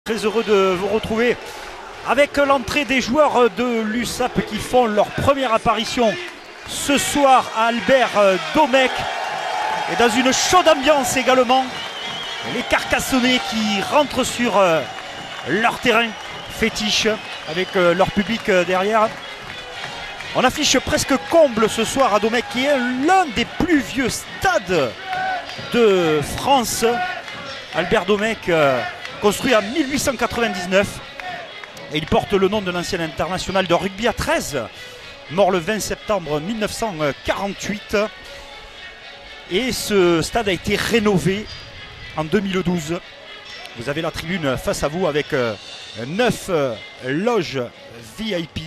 Très heureux de vous retrouver avec l'entrée des joueurs de l'USAP qui font leur première apparition ce soir à Albert Domecq. Et dans une chaude ambiance également, les Carcassonnais qui rentrent sur leur terrain fétiche avec leur public derrière. On affiche presque comble ce soir à Domecq qui est l'un des plus vieux stades de France. Albert Domecq, construit en 1899, et il porte le nom de l'ancien international de rugby à 13, mort le 20 septembre 1948. Et ce stade a été rénové en 2012. Vous avez la tribune face à vous avec 9 loges VIP.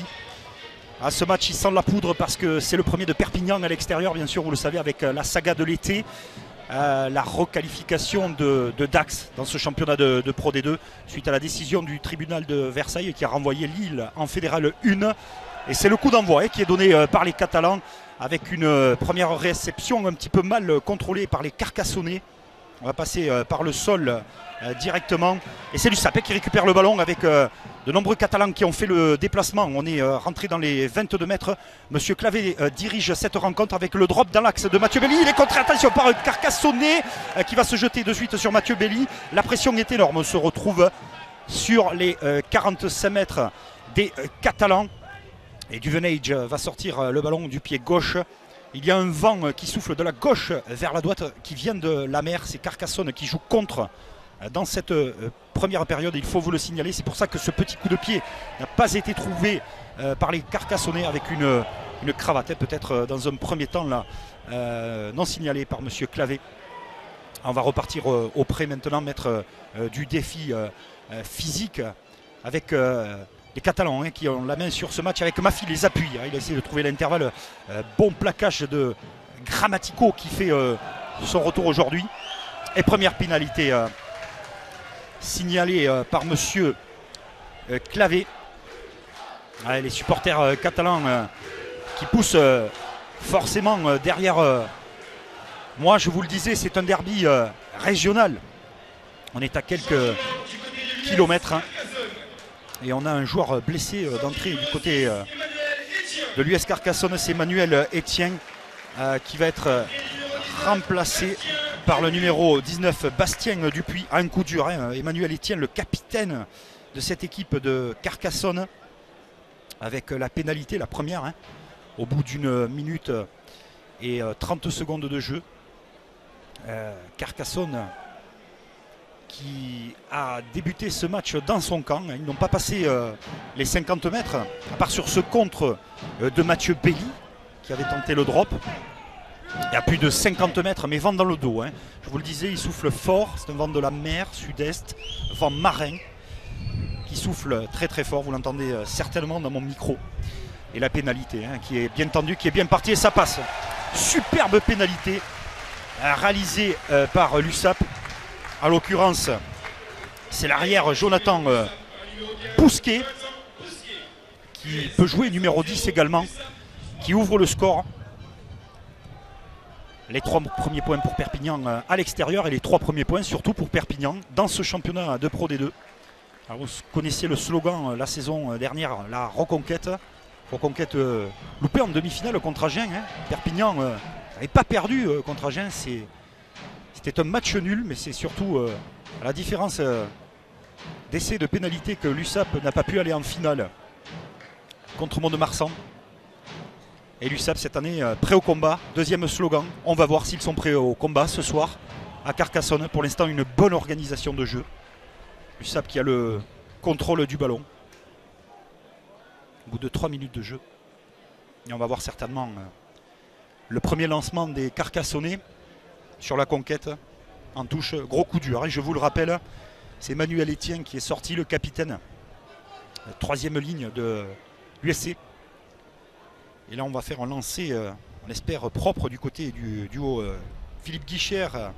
À ce match, il sent la poudre parce que c'est le premier de Perpignan à l'extérieur, bien sûr, vous le savez, avec la saga de l'été. La requalification de Dax dans ce championnat de Pro D2 suite à la décision du tribunal de Versailles qui a renvoyé Lille en Fédéral 1. Et c'est le coup d'envoi qui est donné par les Catalans avec une première réception un petit peu mal contrôlée par les Carcassonnais. On va passer par le sol directement. Et c'est l'USAP qui récupère le ballon avec de nombreux Catalans qui ont fait le déplacement. On est rentré dans les 22 mètres. Monsieur Clavé dirige cette rencontre avec le drop dans l'axe de Mathieu Belly. Il est contré, attention, par Carcassonnet qui va se jeter de suite sur Mathieu Belly. La pression est énorme. On se retrouve sur les 45 mètres des Catalans. Et Duvenage va sortir le ballon du pied gauche. Il y a un vent qui souffle de la gauche vers la droite qui vient de la mer. C'est Carcassonne qui joue contre dans cette première période. Il faut vous le signaler. C'est pour ça que ce petit coup de pied n'a pas été trouvé par les Carcassonnais avec une cravate. Peut-être dans un premier temps là, non signalé par monsieur Clavé. On va repartir au pré maintenant, mettre du défi physique avec... les Catalans qui ont la main sur ce match avec Mafi les appuis. Il a essayé de trouver l'intervalle. Bon plaquage de Grammatico qui fait son retour aujourd'hui. Et première pénalité signalée par monsieur Clavé. Les supporters catalans qui poussent forcément derrière. Moi je vous le disais, c'est un derby régional. On est à quelques kilomètres. Et on a un joueur blessé d'entrée du côté de l'US Carcassonne, c'est Emmanuel Etienne qui va être remplacé par le numéro 19 Bastien Dupuis. Un coup dur, Emmanuel Etienne, le capitaine de cette équipe de Carcassonne, avec la pénalité, la première, au bout d'une minute et 30 secondes de jeu. Carcassonne qui a débuté ce match dans son camp. Ils n'ont pas passé les 50 mètres, à part sur ce contre de Mathieu Belly, qui avait tenté le drop. Et à plus de 50 mètres, mais vent dans le dos. Je vous le disais, il souffle fort. C'est un vent de la mer, sud-est, vent marin, qui souffle très très fort. Vous l'entendez certainement dans mon micro. Et la pénalité, qui est bien tendue, qui est bien partie, et ça passe. Superbe pénalité, réalisée par l'USAP. En l'occurrence, c'est l'arrière Jonathan Bousquet qui peut jouer numéro 10 également, qui ouvre le score. Les 3 premiers points pour Perpignan à l'extérieur et les 3 premiers points surtout pour Perpignan dans ce championnat de Pro D2. Alors, vous connaissiez le slogan la saison dernière, la reconquête. Reconquête loupée en demi-finale contre Agen. Perpignan n'avait pas perdu contre Agen. C'était un match nul, mais c'est surtout à la différence d'essais de pénalité que l'USAP n'a pas pu aller en finale contre Mont-de-Marsan. Et l'USAP cette année prêt au combat, deuxième slogan. On va voir s'ils sont prêts au combat ce soir à Carcassonne. Pour l'instant, une bonne organisation de jeu. l'USAP qui a le contrôle du ballon. Au bout de 3 minutes de jeu. Et on va voir certainement le premier lancement des Carcassonnais sur la conquête en touche, gros coup dur. Et je vous le rappelle, c'est Emmanuel Etienne qui est sorti, le capitaine, troisième ligne de l'USC. Et là on va faire un lancer, on espère, propre du côté du duo Philippe Guichère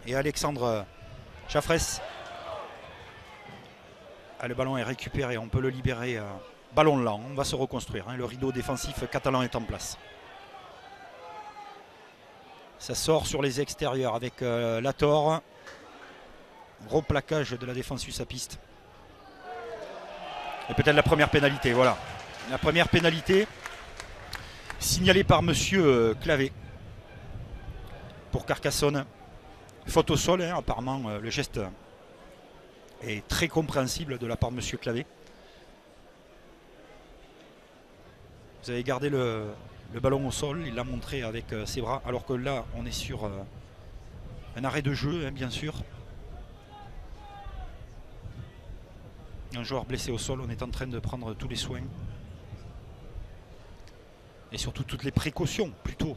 et Alexandre Chaffres. Le ballon est récupéré, on peut le libérer. Ballon lent, on va se reconstruire. Le rideau défensif catalan est en place. Ça sort sur les extérieurs avec Lator. Gros plaquage de la défense USAPiste. Et peut-être la première pénalité, voilà. La première pénalité signalée par monsieur Clavé pour Carcassonne. Faute au sol, hein, apparemment le geste est très compréhensible de la part de monsieur Clavé. Vous avez gardé le ballon au sol, il l'a montré avec ses bras, alors que là on est sur un arrêt de jeu, hein, bien sûr. Un joueur blessé au sol, on est en train de prendre tous les soins. Et surtout toutes les précautions, plutôt,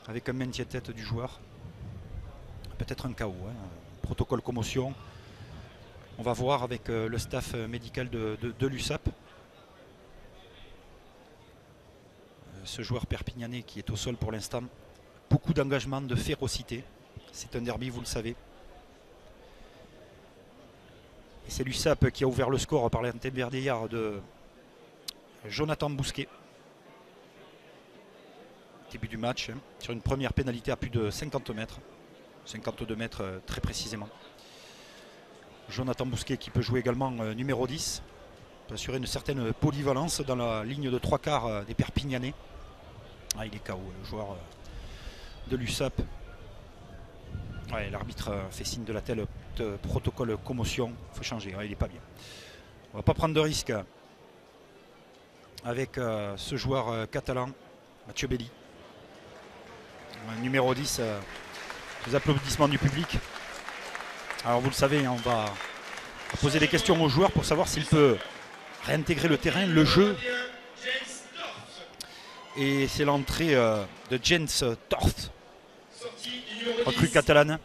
avec un maintien de tête du joueur. Peut-être un KO, hein, protocole commotion. On va voir avec le staff médical de l'USAP. Ce joueur perpignanais qui est au sol pour l'instant. Beaucoup d'engagement, de férocité. C'est un derby, vous le savez. Et c'est l'USAP qui a ouvert le score par l'intermédiaire de Jonathan Bousquet. Début du match, hein, sur une première pénalité à plus de 50 mètres. 52 mètres très précisément. Jonathan Bousquet qui peut jouer également numéro 10. Peut assurer une certaine polyvalence dans la ligne de 3/4 des Perpignanais. Ah, il est KO, le joueur de l'USAP. Ouais, l'arbitre fait signe de la telle de protocole commotion. Il faut changer, ouais, il n'est pas bien. On ne va pas prendre de risque avec ce joueur catalan, Mathieu Belli. Numéro 10, les applaudissements du public. Alors vous le savez, on va poser des questions aux joueurs pour savoir s'il peut réintégrer le terrain, le jeu. Et c'est l'entrée de Jens Torf, recrue catalane.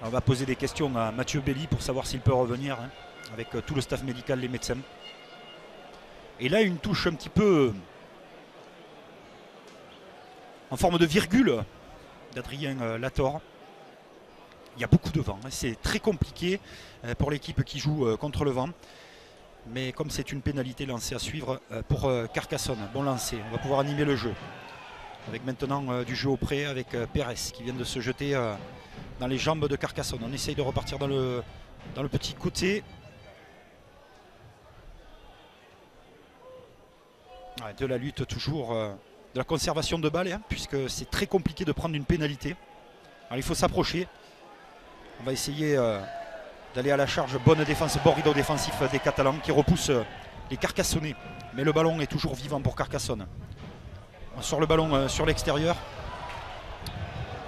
On va poser des questions à Mathieu Belli pour savoir s'il peut revenir, hein, avec tout le staff médical, les médecins. Et là, une touche un petit peu en forme de virgule d'Adrien Lator. Il y a beaucoup de vent, hein. C'est très compliqué pour l'équipe qui joue contre le vent. Mais comme c'est une pénalité lancée à suivre pour Carcassonne, bon lancer, on va pouvoir animer le jeu. Avec maintenant du jeu au près avec Pérez qui vient de se jeter dans les jambes de Carcassonne. On essaye de repartir dans le petit côté. Ouais, de la lutte toujours, de la conservation de balles, hein, puisque c'est très compliqué de prendre une pénalité. Alors il faut s'approcher. On va essayer d'aller à la charge. Bonne défense, bon rideau défensif des Catalans qui repoussent les Carcassonnais. Mais le ballon est toujours vivant pour Carcassonne. On sort le ballon sur l'extérieur.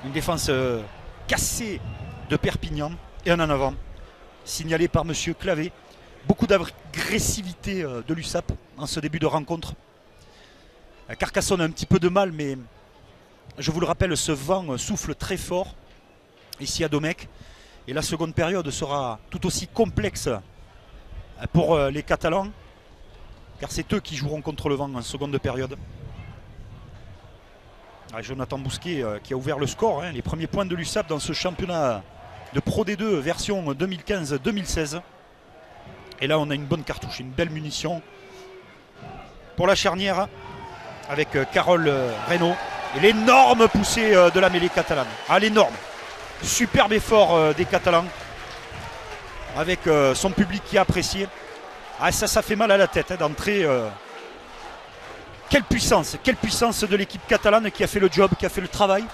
Une défense cassée de Perpignan. Et un en avant, signalé par monsieur Clavé. Beaucoup d'agressivité de l'USAP en ce début de rencontre. Carcassonne a un petit peu de mal, mais je vous le rappelle, ce vent souffle très fort ici à Domecq. Et la seconde période sera tout aussi complexe pour les Catalans, car c'est eux qui joueront contre le vent en seconde période. Jonathan Bousquet qui a ouvert le score, hein, les premiers points de l'USAP dans ce championnat de Pro D2 version 2015-2016. Et là on a une bonne cartouche, une belle munition pour la charnière avec Carole Reynaud et l'énorme poussée de la mêlée catalane. Ah, l'énorme, superbe effort des Catalans avec son public qui a apprécié. Ah, ça fait mal à la tête, hein, d'entrer. Quelle puissance de l'équipe catalane qui a fait le job, qui a fait le travail.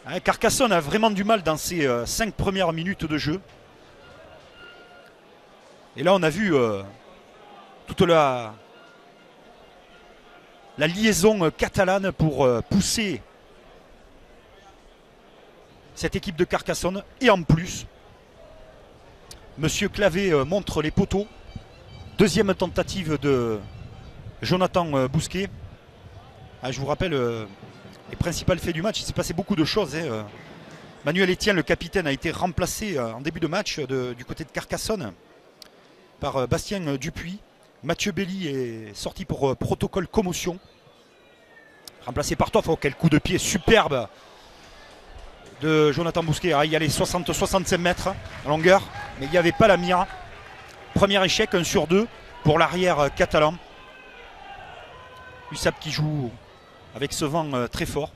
Hein, Carcassonne a vraiment du mal dans ses 5 premières minutes de jeu. Et là on a vu toute la liaison catalane pour pousser cette équipe de Carcassonne. Et en plus, monsieur Clavé montre les poteaux. Deuxième tentative de Jonathan Bousquet. Ah, je vous rappelle les principaux faits du match. Il s'est passé beaucoup de choses, hein. Manuel Etienne, le capitaine, a été remplacé en début de match du côté de Carcassonne par Bastien Dupuis. Mathieu Belli est sorti pour protocole commotion. Remplacé par Toff. Oh, quel coup de pied superbe de Jonathan Bousquet. Ah, il y a les 60-65 mètres en longueur, mais il n'y avait pas la mire. Premier échec, 1 sur 2 pour l'arrière catalan. USAP qui joue avec ce vent très fort.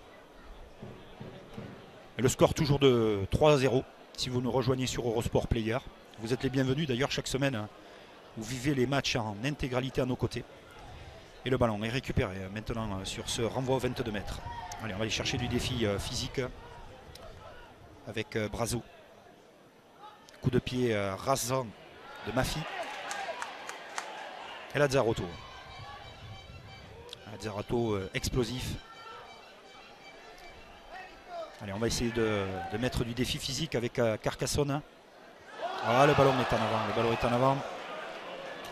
Et le score toujours de 3-0. Si vous nous rejoignez sur Eurosport Player, vous êtes les bienvenus. D'ailleurs, chaque semaine, vous vivez les matchs en intégralité à nos côtés. Et le ballon est récupéré maintenant sur ce renvoi aux 22 mètres. Allez, on va aller chercher du défi physique avec Brazo. Coup de pied rasant de Mafi. Et Lazzarotto. Lazzarotto explosif. Allez, on va essayer de mettre du défi physique avec Carcassonne. Ah, le ballon est en avant. Le ballon est en avant.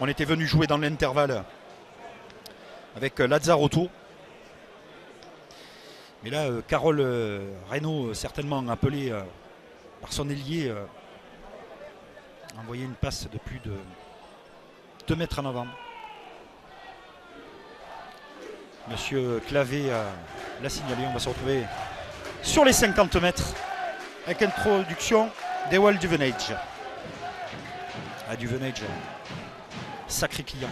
On était venu jouer dans l'intervalle avec Lazzarotto. Mais là, Carole Reynaud, certainement appelé par son ailier, a envoyé une passe de plus de 2 mètres en avant. Monsieur Clavé l'a signalé. On va se retrouver sur les 50 mètres avec introduction d'Ewald Duvenage. Ah, Duvenage, sacré client.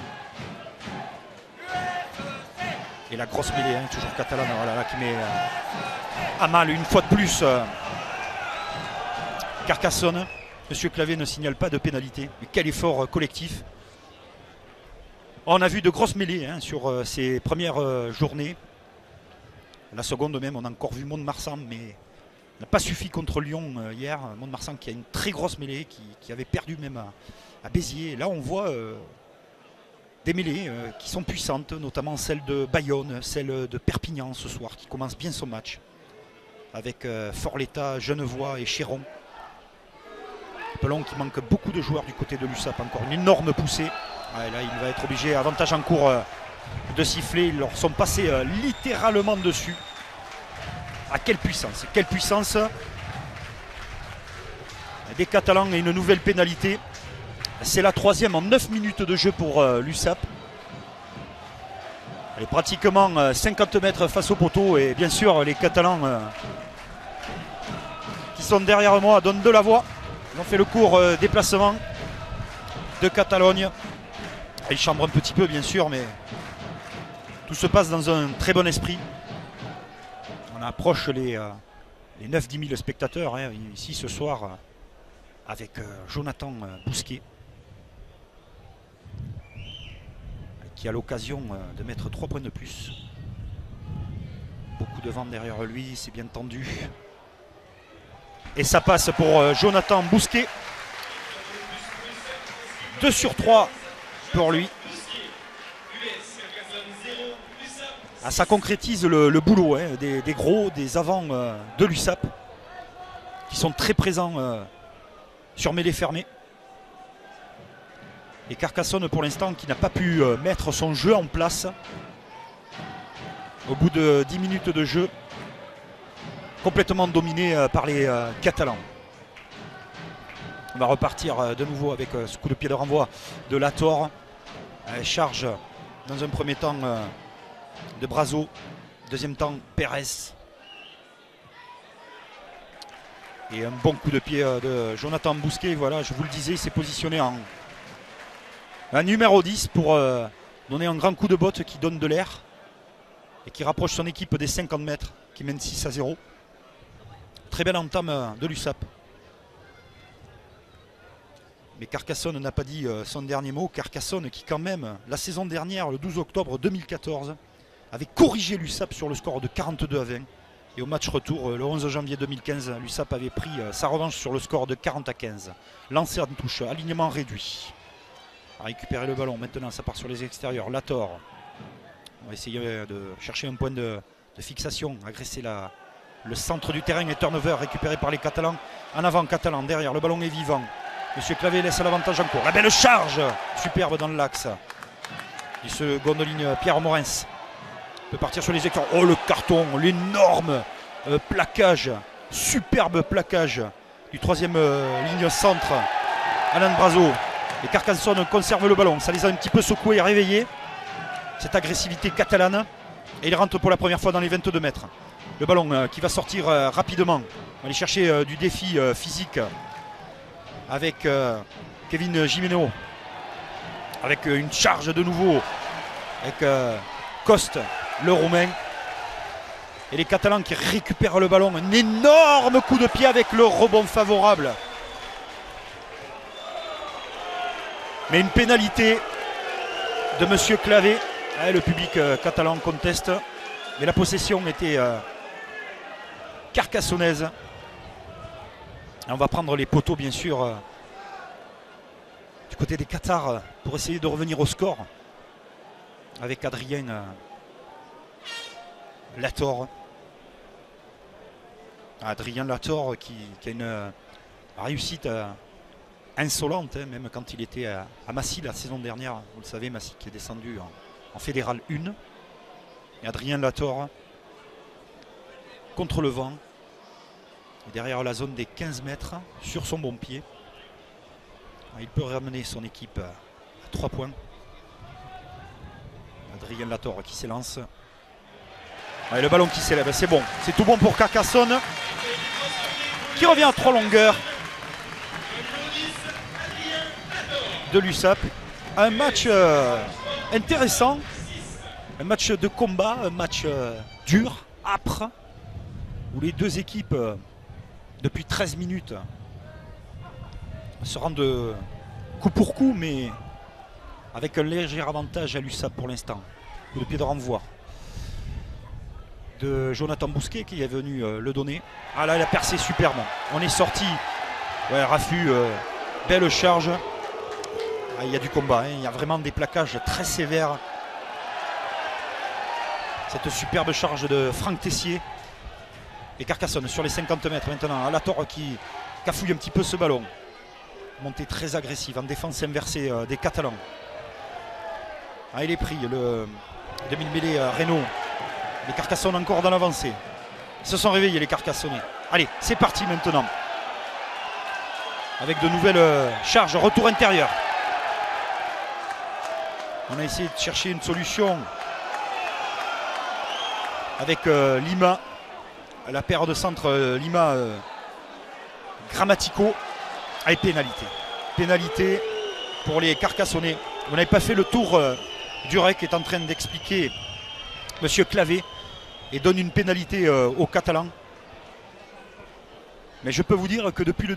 Et la grosse mêlée, hein, toujours catalane, voilà, là, qui met à mal une fois de plus Carcassonne. Monsieur Clavé ne signale pas de pénalité. Mais quel effort collectif. On a vu de grosses mêlées hein, sur ces premières journées. La seconde même, on a encore vu Mont-de-Marsan, mais n'a pas suffi contre Lyon hier. Mont-de-Marsan qui a une très grosse mêlée, qui avait perdu même à Béziers. Et là, on voit des mêlées qui sont puissantes, notamment celle de Bayonne, celle de Perpignan ce soir, qui commence bien son match. Avec Forletta, Genevois et Chéron. Pelon qui manque beaucoup de joueurs du côté de l'USAP. Encore une énorme poussée. Ouais, là, il va être obligé, avantage en cours, de siffler. Ils leur sont passés littéralement dessus. Ah, quelle puissance, quelle puissance. Des Catalans et une nouvelle pénalité. C'est la 3e en 9 minutes de jeu pour l'USAP. Elle est pratiquement 50 mètres face au poteau. Et bien sûr, les Catalans qui sont derrière moi donnent de la voix. Ils ont fait le court déplacement de Catalogne. Ils chambrent un petit peu, bien sûr, mais tout se passe dans un très bon esprit. On approche les 9-10 000 spectateurs hein, ici ce soir avec Jonathan Bousquet qui a l'occasion de mettre 3 points de plus. Beaucoup de vent derrière lui, c'est bien tendu. Et ça passe pour Jonathan Bousquet. 2 sur 3 pour lui. Ah, ça concrétise le boulot hein, des gros, des avants de l'USAP qui sont très présents sur mêlée fermée. Et Carcassonne pour l'instant qui n'a pas pu mettre son jeu en place. Au bout de 10 minutes de jeu, complètement dominé par les Catalans. On va repartir de nouveau avec ce coup de pied de renvoi de Lator. Charge dans un premier temps de Brazo, deuxième temps Pérez. Et un bon coup de pied de Jonathan Bousquet. Voilà, je vous le disais, il s'est positionné en numéro 10 pour donner un grand coup de botte qui donne de l'air et qui rapproche son équipe des 50 mètres, qui mène 6-0. Très belle entame de l'USAP. Mais Carcassonne n'a pas dit son dernier mot. Carcassonne qui quand même, la saison dernière, le 12 octobre 2014, avait corrigé l'USAP sur le score de 42-20. Et au match retour, le 11 janvier 2015, l'USAP avait pris sa revanche sur le score de 40-15. Lancé en touche, alignement réduit. À récupérer le ballon, maintenant ça part sur les extérieurs. Lator, on va essayer de chercher un point de fixation, agresser le centre du terrain et turnover récupéré par les Catalans. En avant, Catalan, derrière, le ballon est vivant. Monsieur Clavé laisse l'avantage en cours. La belle charge, superbe dans l'axe. Du seconde ligne, Pierre Morens peut partir sur les écarts. Oh, le carton, l'énorme plaquage, superbe plaquage du 3e ligne centre. Alain Brazo. Et Carcassonne conserve le ballon. Ça les a un petit peu secoués et réveillés. Cette agressivité catalane. Et il rentre pour la première fois dans les 22 mètres. Le ballon qui va sortir rapidement. On va aller chercher du défi physique avec Kevin Gimeno. Avec une charge de nouveau. Avec Coste, le Roumain. Et les Catalans qui récupèrent le ballon. Un énorme coup de pied avec le rebond favorable. Mais une pénalité de Monsieur Clavé. Le public catalan conteste. Mais la possession était carcassonnaise. Et on va prendre les poteaux bien sûr du côté des Qatars pour essayer de revenir au score. Avec Adrien Lator. Adrien Lator qui a une réussite insolente, hein, même quand il était à Massy la saison dernière. Vous le savez, Massy qui est descendu en Fédéral 1. Et Adrien Lator contre le vent. Et derrière la zone des 15 mètres, sur son bon pied. Il peut ramener son équipe à 3 points. Adrien Lator qui s'élance. Et le ballon qui s'élève, c'est bon. C'est tout bon pour Carcassonne. Qui revient à 3 longueurs de l'USAP. Un match intéressant. Un match de combat, un match dur, âpre. Où les deux équipes, depuis 13 minutes, se rendent coup pour coup, mais avec un léger avantage à l'USAP pour l'instant. Coup de pied de renvoi de Jonathan Bousquet qui est venu le donner. Ah là, il a percé superbement. On est sorti. Ouais, Raffut, belle charge. Ah, il y a du combat, hein. Il y a vraiment des plaquages très sévères. Cette superbe charge de Franck Tessier. Et Carcassonne sur les 50 mètres maintenant. Lator qui cafouille un petit peu ce ballon. Montée très agressive en défense inversée des Catalans. Ah, il est pris, le demi-mêlée Renault. Les Carcassonnes encore dans l'avancée. Ils se sont réveillés les Carcassonnais. Allez, c'est parti maintenant. Avec de nouvelles charges, retour intérieur. On a essayé de chercher une solution avec Lima. La paire de centre Lima Grammatico. Et pénalité. Pénalité pour les Carcassonnais. Vous n'avez pas fait le tour du REC qui est en train d'expliquer Monsieur Clavé et donne une pénalité aux Catalans. Mais je peux vous dire que depuis le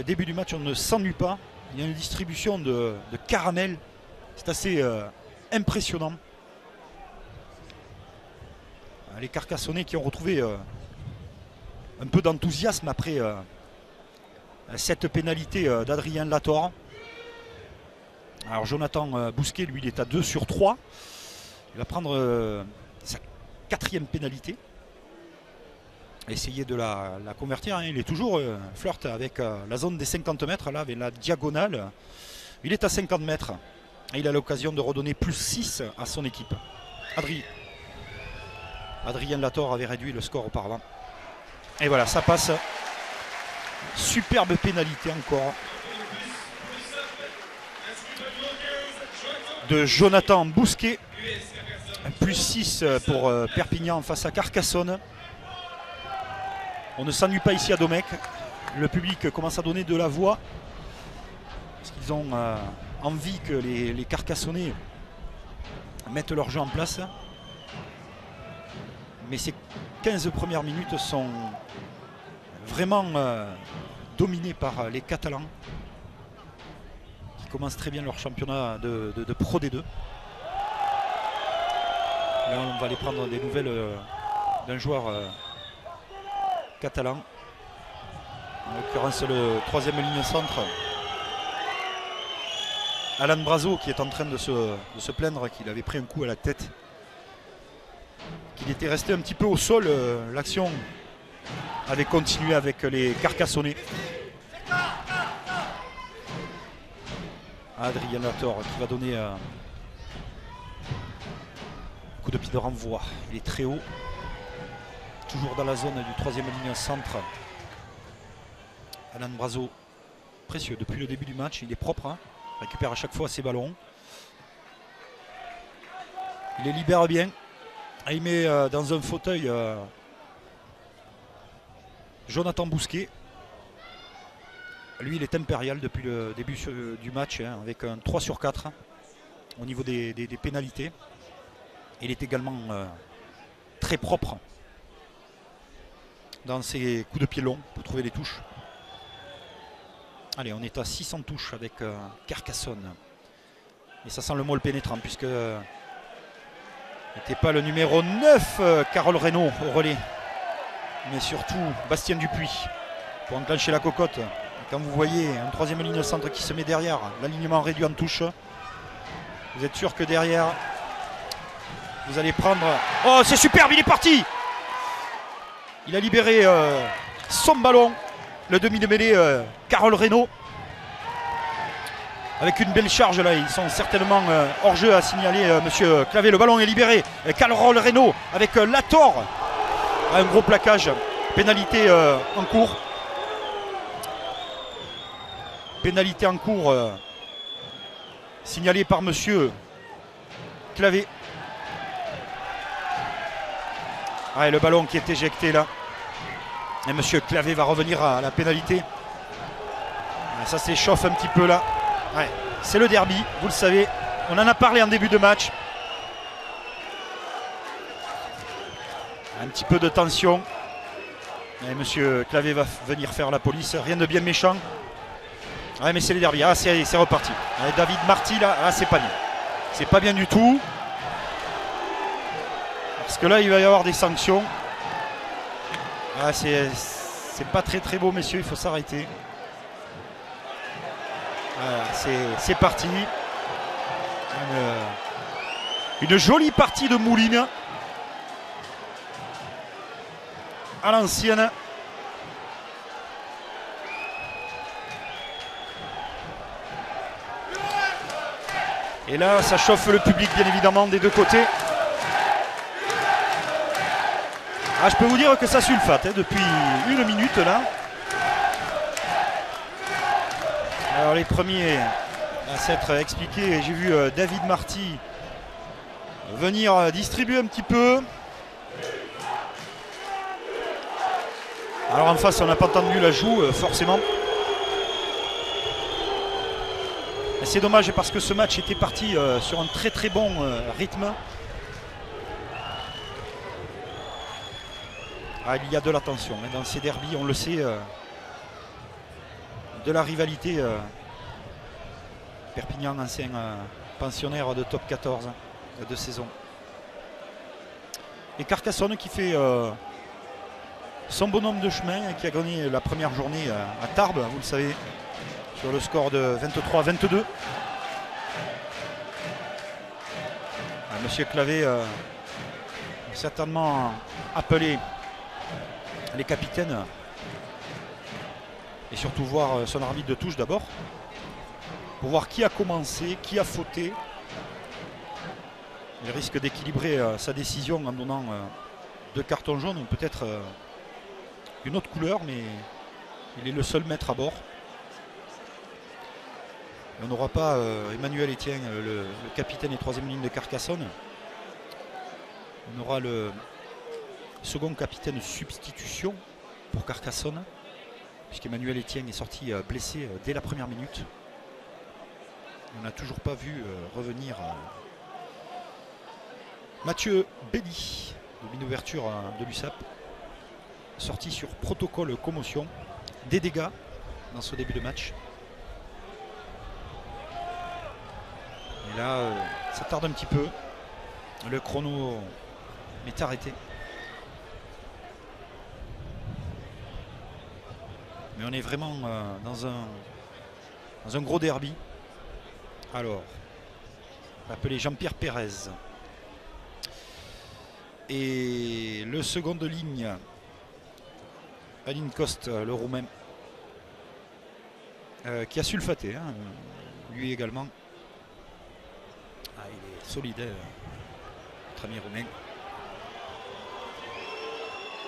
début du match, on ne s'ennuie pas. Il y a une distribution de caramel. C'est assez impressionnant. Les Carcassonnais qui ont retrouvé un peu d'enthousiasme après cette pénalité d'Adrien Lator. Alors Jonathan Bousquet, lui, il est à 2 sur 3. Il va prendre sa 4e pénalité. Essayer de la convertir. Hein. Il est toujours flirt avec la zone des 50 mètres, là, avec la diagonale. Il est à 50 mètres. Et il a l'occasion de redonner plus 6 à son équipe. Adrien Lator avait réduit le score auparavant. Et voilà, ça passe. Superbe pénalité encore de Jonathan Bousquet. Plus 6 pour Perpignan face à Carcassonne. On ne s'ennuie pas ici à Domecq. Le public commence à donner de la voix. Parce qu'ils ont envie que les Carcassonnais mettent leur jeu en place. Mais ces 15 premières minutes sont vraiment dominées par les Catalans. Qui commencent très bien leur championnat de Pro D2. Là, on va aller prendre des nouvelles d'un joueur catalan. En l'occurrence, le 3e ligne centre. Alan Brazo qui est en train de se plaindre qu'il avait pris un coup à la tête. Qu'il était resté un petit peu au sol. L'action avait continué avec les Carcassonnais. Adrien Lator qui va donner un coup de pied de renvoi. Il est très haut. Toujours dans la zone du 3e ligne centre. Alan Brazo, précieux depuis le début du match. Il est propre. Hein. Il récupère à chaque fois ses ballons. Il les libère bien. Et il met dans un fauteuil Jonathan Bousquet. Lui, il est impérial depuis le début du match, hein, avec un 3 sur 4 au niveau des pénalités. Il est également très propre dans ses coups de pied longs pour trouver les touches. Allez, on est à 600 touches avec Carcassonne. Et ça sent le mot le pénétrant puisque n'était pas le numéro 9, Carole Reynaud au relais. Mais surtout Bastien Dupuis pour enclencher la cocotte. Et quand vous voyez un troisième ligne centre qui se met derrière, l'alignement réduit en touche, vous êtes sûr que derrière, vous allez prendre... Oh, c'est superbe, il est parti! Il a libéré son ballon, le demi de mêlée Carole Reynaud. Avec une belle charge là, ils sont certainement hors jeu à signaler monsieur Clavé. Le ballon est libéré. Carole Reynaud avec Lator. Un gros plaquage. Pénalité en cours. Pénalité en cours signalée par monsieur Clavé. Ah, et le ballon qui est éjecté là. Et monsieur Clavé va revenir à la pénalité. Ah, ça s'échauffe un petit peu là. Ouais, c'est le derby, vous le savez. On en a parlé en début de match. Un petit peu de tension. Et monsieur Clavé va venir faire la police. Rien de bien méchant. Ouais, mais c'est le derby. Ah, c'est reparti. Et David Marty là, ah, c'est pas bien. C'est pas bien du tout. Parce que là, il va y avoir des sanctions. Ah, c'est pas très beau, messieurs. Il faut s'arrêter. Voilà, c'est parti. Une jolie partie de Mouline. À l'ancienne. Et là, ça chauffe le public, bien évidemment, des deux côtés. Ah, je peux vous dire que ça sulfate depuis une minute là. Alors les premiers à s'être expliqués, j'ai vu David Marty venir distribuer un petit peu. Alors en face on n'a pas entendu la joue forcément. C'est dommage parce que ce match était parti sur un très bon rythme. Ah, il y a de la tension dans ces derbies, on le sait, de la rivalité. Perpignan, ancien pensionnaire de top 14 de saison. Et Carcassonne qui fait son bonhomme de chemin et qui a gagné la première journée à Tarbes, vous le savez, sur le score de 23-22. Monsieur Clavé a certainement appelé les capitaines et surtout voir son arbitre de touche d'abord pour voir qui a commencé, qui a fauté. Il risque d'équilibrer sa décision en donnant 2 cartons jaunes ou peut-être une autre couleur, mais il est le seul maître à bord. On n'aura pas Emmanuel Etienne, le capitaine et 3e ligne de Carcassonne. On aura le second capitaine substitution pour Carcassonne, puisqu'Emmanuel Etienne est sorti blessé dès la première minute. On n'a toujours pas vu revenir Mathieu Belli, de l'ouverture de l'USAP, sorti sur protocole commotion, des dégâts dans ce début de match. Et là, ça tarde un petit peu. Le chrono est arrêté. Mais on est vraiment dans un gros derby. Alors, appelé Jean-Pierre Pérez. Et le second de ligne, Aline Coste, le Roumain, qui a sulfaté, hein, lui également. Ah, il est solide, notre ami roumain.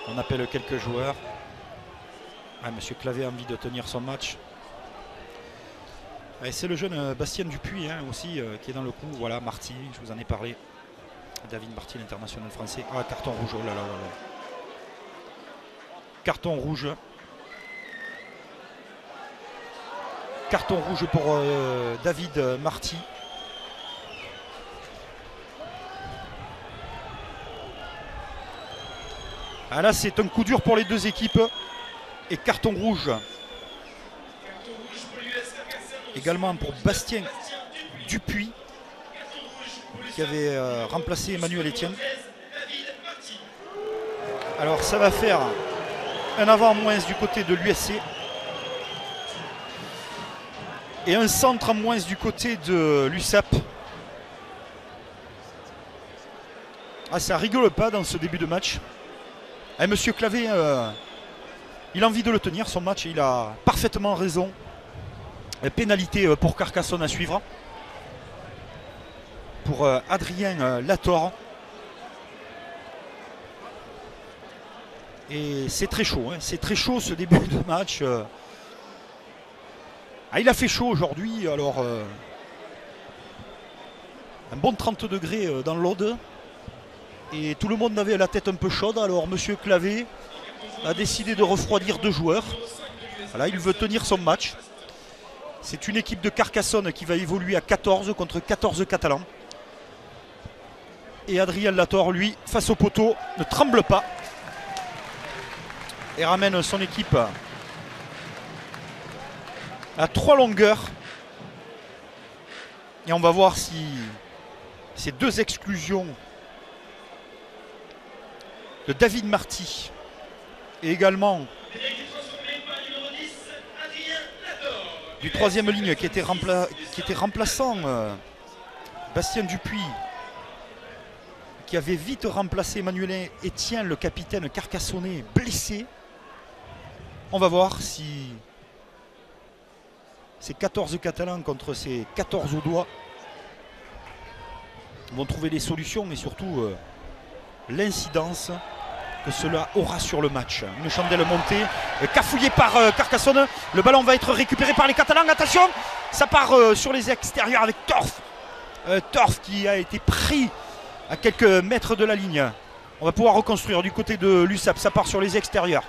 On appelle quelques joueurs. Ah, monsieur Clavé a envie de tenir son match. C'est le jeune Bastien Dupuis hein, aussi qui est dans le coup. Voilà, Marty, je vous en ai parlé. David Marty, l'international français. Ah, carton rouge, oh là là là là. Carton rouge. Carton rouge pour David Marty. Ah, là, c'est un coup dur pour les deux équipes. Et carton rouge. Également pour Bastien Dupuis, qui avait remplacé Emmanuel Etienne. Alors ça va faire un avant en moins du côté de l'USC. Et un centre en moins du côté de l'USAP. Ah, ça rigole pas dans ce début de match. Et Monsieur Clavé, il a envie de le tenir, son match, et il a parfaitement raison. Pénalité pour Carcassonne à suivre. Pour Adrien Lator. Et c'est très chaud, hein. C'est très chaud ce début de match. Ah, il a fait chaud aujourd'hui, alors un bon 30 degrés dans l'Aude. Et tout le monde avait la tête un peu chaude, alors Monsieur Clavé a décidé de refroidir deux joueurs. Voilà, il veut tenir son match. C'est une équipe de Carcassonne qui va évoluer à 14 contre 14 Catalans. Et Adrien Lator, lui, face au poteau, ne tremble pas. Et ramène son équipe à 3 longueurs. Et on va voir si ces deux exclusions de David Marty et également du troisième ligne qui était remplaçant Bastien Dupuis, qui avait vite remplacé Emmanuel Etienne, le capitaine carcassonnais, blessé. On va voir si ces 14 Catalans contre ces 14 Audois vont trouver des solutions et surtout l'incidence que cela aura sur le match. Une chandelle montée, cafouillée par Carcassonne. Le ballon va être récupéré par les Catalans. Attention, ça part sur les extérieurs avec Torf. Torf qui a été pris à quelques mètres de la ligne. On va pouvoir reconstruire du côté de l'USAP. Ça part sur les extérieurs.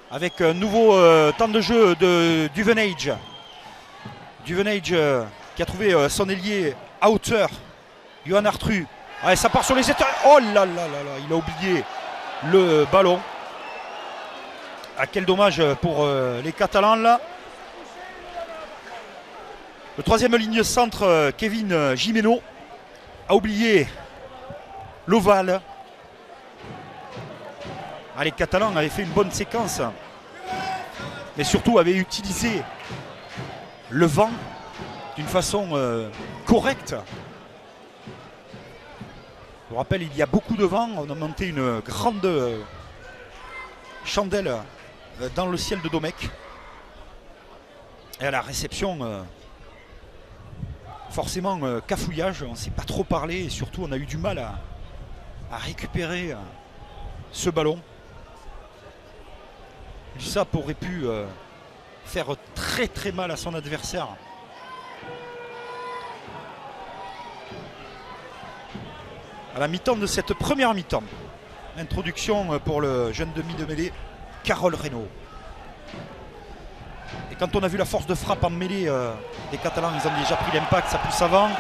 Avec un nouveau temps de jeu de Duvenage. Duvenage qui a trouvé son ailier à hauteur. Johan Artru. Allez, ça part sur les extérieurs. Oh là là là là, il a oublié le ballon. Ah, quel dommage pour les Catalans là. Le troisième ligne centre, Kevin Gimeno, a oublié l'ovale. Ah, les Catalans avaient fait une bonne séquence, mais surtout avaient utilisé le vent d'une façon correcte. Je vous rappelle, il y a beaucoup de vent. On a monté une grande chandelle dans le ciel de Domecq. Et à la réception, forcément, cafouillage. On ne s'est pas trop parlé et surtout, on a eu du mal à récupérer ce ballon. L'USAP aurait pu faire très très mal à son adversaire. À la mi-temps de cette première mi-temps. Introduction pour le jeune demi de mêlée, Carole Reynaud. Et quand on a vu la force de frappe en mêlée des Catalans, ils ont déjà pris l'impact, ça pousse avant.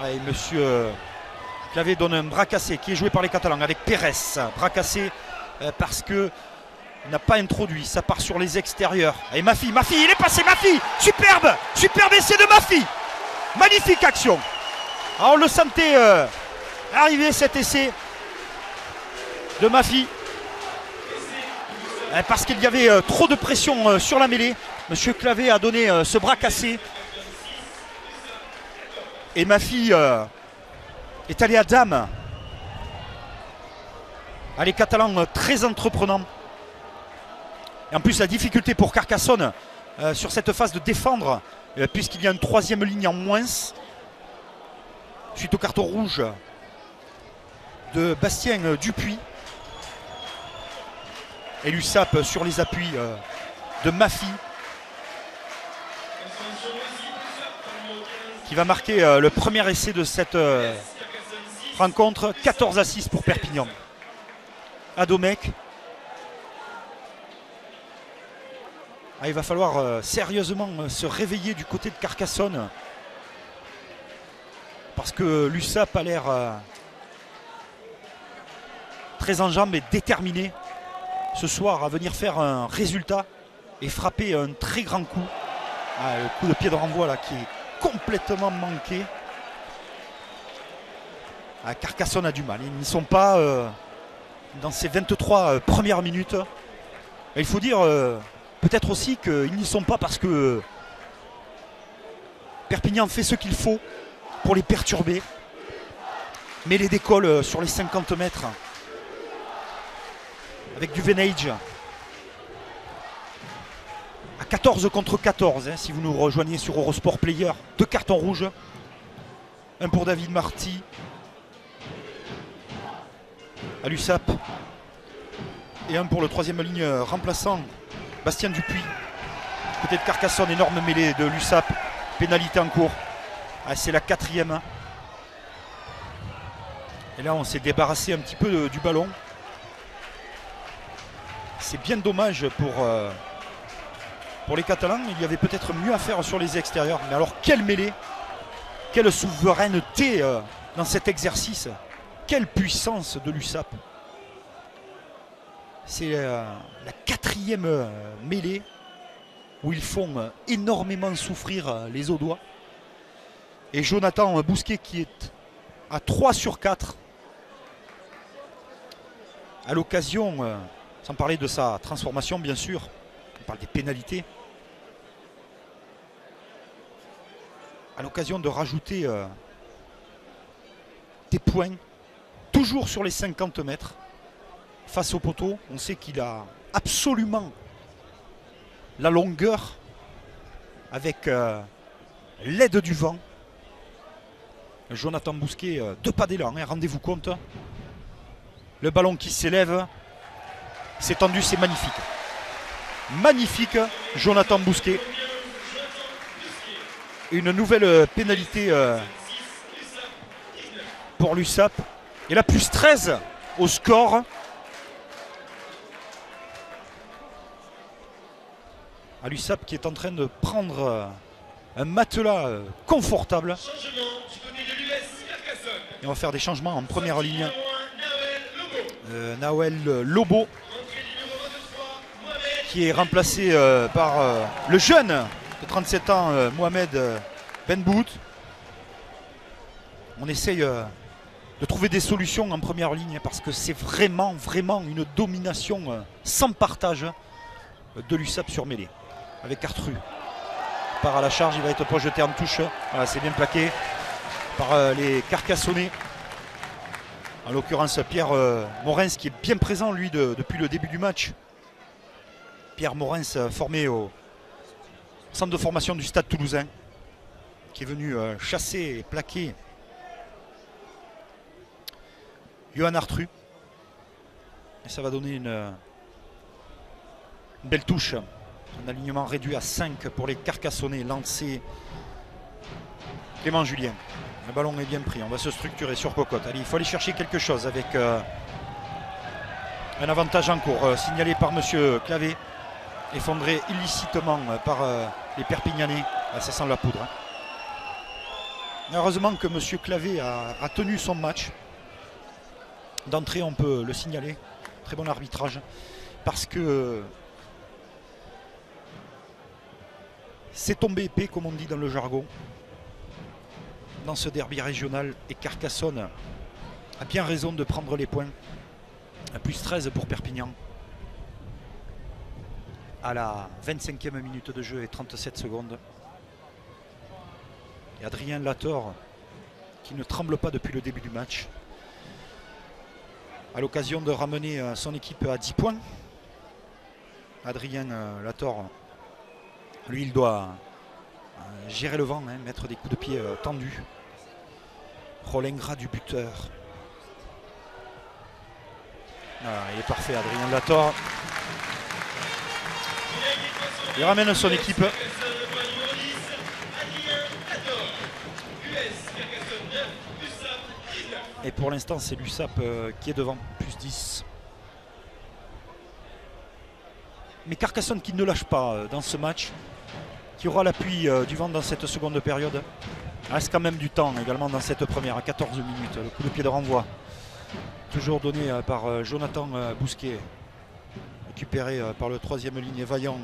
Et monsieur Clavé donne un bras cassé qui est joué par les Catalans avec Pérez. Bras cassé parce que il n'a pas introduit, ça part sur les extérieurs. Et Mafi, il est passé, Mafi. Superbe essai de Mafi. Magnifique action. Alors on le sentait arriver cet essai de Mafi. Parce qu'il y avait trop de pression sur la mêlée. Monsieur Clavé a donné ce bras cassé. Et Mafi est allé à dame. Les Catalans très entreprenants. Et en plus la difficulté pour Carcassonne sur cette phase de défendre, puisqu'il y a une troisième ligne en moins. Suite au carton rouge de Bastien Dupuis. Et l'USAP sur les appuis de Mafi. Qui va marquer le premier essai de cette rencontre. 14-6 pour Perpignan. À Domecq. Il va falloir sérieusement se réveiller du côté de Carcassonne. Parce que l'USAP a l'air très en jambes et déterminé ce soir à venir faire un résultat et frapper un très grand coup. Le coup de pied de renvoi là qui est complètement manqué. Carcassonne a du mal. Ils ne sont pas dans ces 23 premières minutes. Et il faut dire peut-être aussi qu'ils n'y sont pas parce que Perpignan fait ce qu'il faut pour les perturber. Mais les décolle sur les 50 mètres avec du Venage à 14 contre 14 si vous nous rejoignez sur Eurosport Player. 2 cartons rouges, un pour David Marty à l'USAP et un pour le troisième ligne remplaçant Bastien Dupuis. Côté de Carcassonne, énorme mêlée de l'USAP, pénalité en cours. C'est la 4e. Et là on s'est débarrassé un petit peu du ballon. C'est bien dommage pour les Catalans. Il y avait peut-être mieux à faire sur les extérieurs. Mais alors quelle mêlée, quelle souveraineté dans cet exercice. Quelle puissance de l'USAP. C'est la 4e mêlée où ils font énormément souffrir les Audois. Et Jonathan Bousquet qui est à 3 sur 4 à l'occasion, sans parler de sa transformation bien sûr, on parle des pénalités, à l'occasion de rajouter des points, toujours sur les 50 mètres, face au poteau. On sait qu'il a absolument la longueur avec l'aide du vent. Jonathan Bousquet, 2 pas d'élan, rendez-vous compte. Le ballon qui s'élève, c'est tendu, c'est magnifique. Magnifique, Jonathan Bousquet. Une nouvelle pénalité pour l'USAP. Et la plus 13 au score. À l'USAP qui est en train de prendre un matelas confortable. Et on va faire des changements en première ligne. Nawel Lobo qui est remplacé par le jeune de 37 ans Mohamed Benbout. On essaye de trouver des solutions en première ligne parce que c'est vraiment une domination sans partage de l'USAP sur mêlée. Avec Artru part à la charge, il va être projeté en touche. Voilà, c'est bien plaqué par les Carcassonnais. En l'occurrence Pierre Morens qui est bien présent lui depuis le début du match. Pierre Morens formé au centre de formation du Stade Toulousain, qui est venu chasser et plaquer Johan Artru. Et ça va donner une belle touche. Un alignement réduit à 5 pour les Carcassonnais. Lancé Clément Julien. Le ballon est bien pris. On va se structurer sur Cocotte. Allez, il faut aller chercher quelque chose avec un avantage en cours signalé par M. Clavé. Effondré illicitement par les Perpignanais. Ah, ça sent la poudre. Heureusement que M. Clavé a tenu son match. D'entrée, on peut le signaler. Très bon arbitrage. Parce que c'est tombé épais, comme on dit dans le jargon, dans ce derby régional. Et Carcassonne a bien raison de prendre les points. À plus 13 pour Perpignan. À la 25e minute de jeu et 37 secondes. Et Adrien Lator, qui ne tremble pas depuis le début du match, à l'occasion de ramener son équipe à 10 points. Adrien Lator, lui, il doit gérer le vent, mettre des coups de pied tendus. Rôle ingrat du buteur. Voilà, il est parfait, Adrien Lator. Il ramène son équipe. Et pour l'instant, c'est l'USAP qui est devant, plus 10. Mais Carcassonne qui ne lâche pas dans ce match, qui aura l'appui du vent dans cette seconde période. Il reste quand même du temps également dans cette première, à 14 minutes. Le coup de pied de renvoi, toujours donné par Jonathan Bousquet. Récupéré par le troisième ligne vaillant,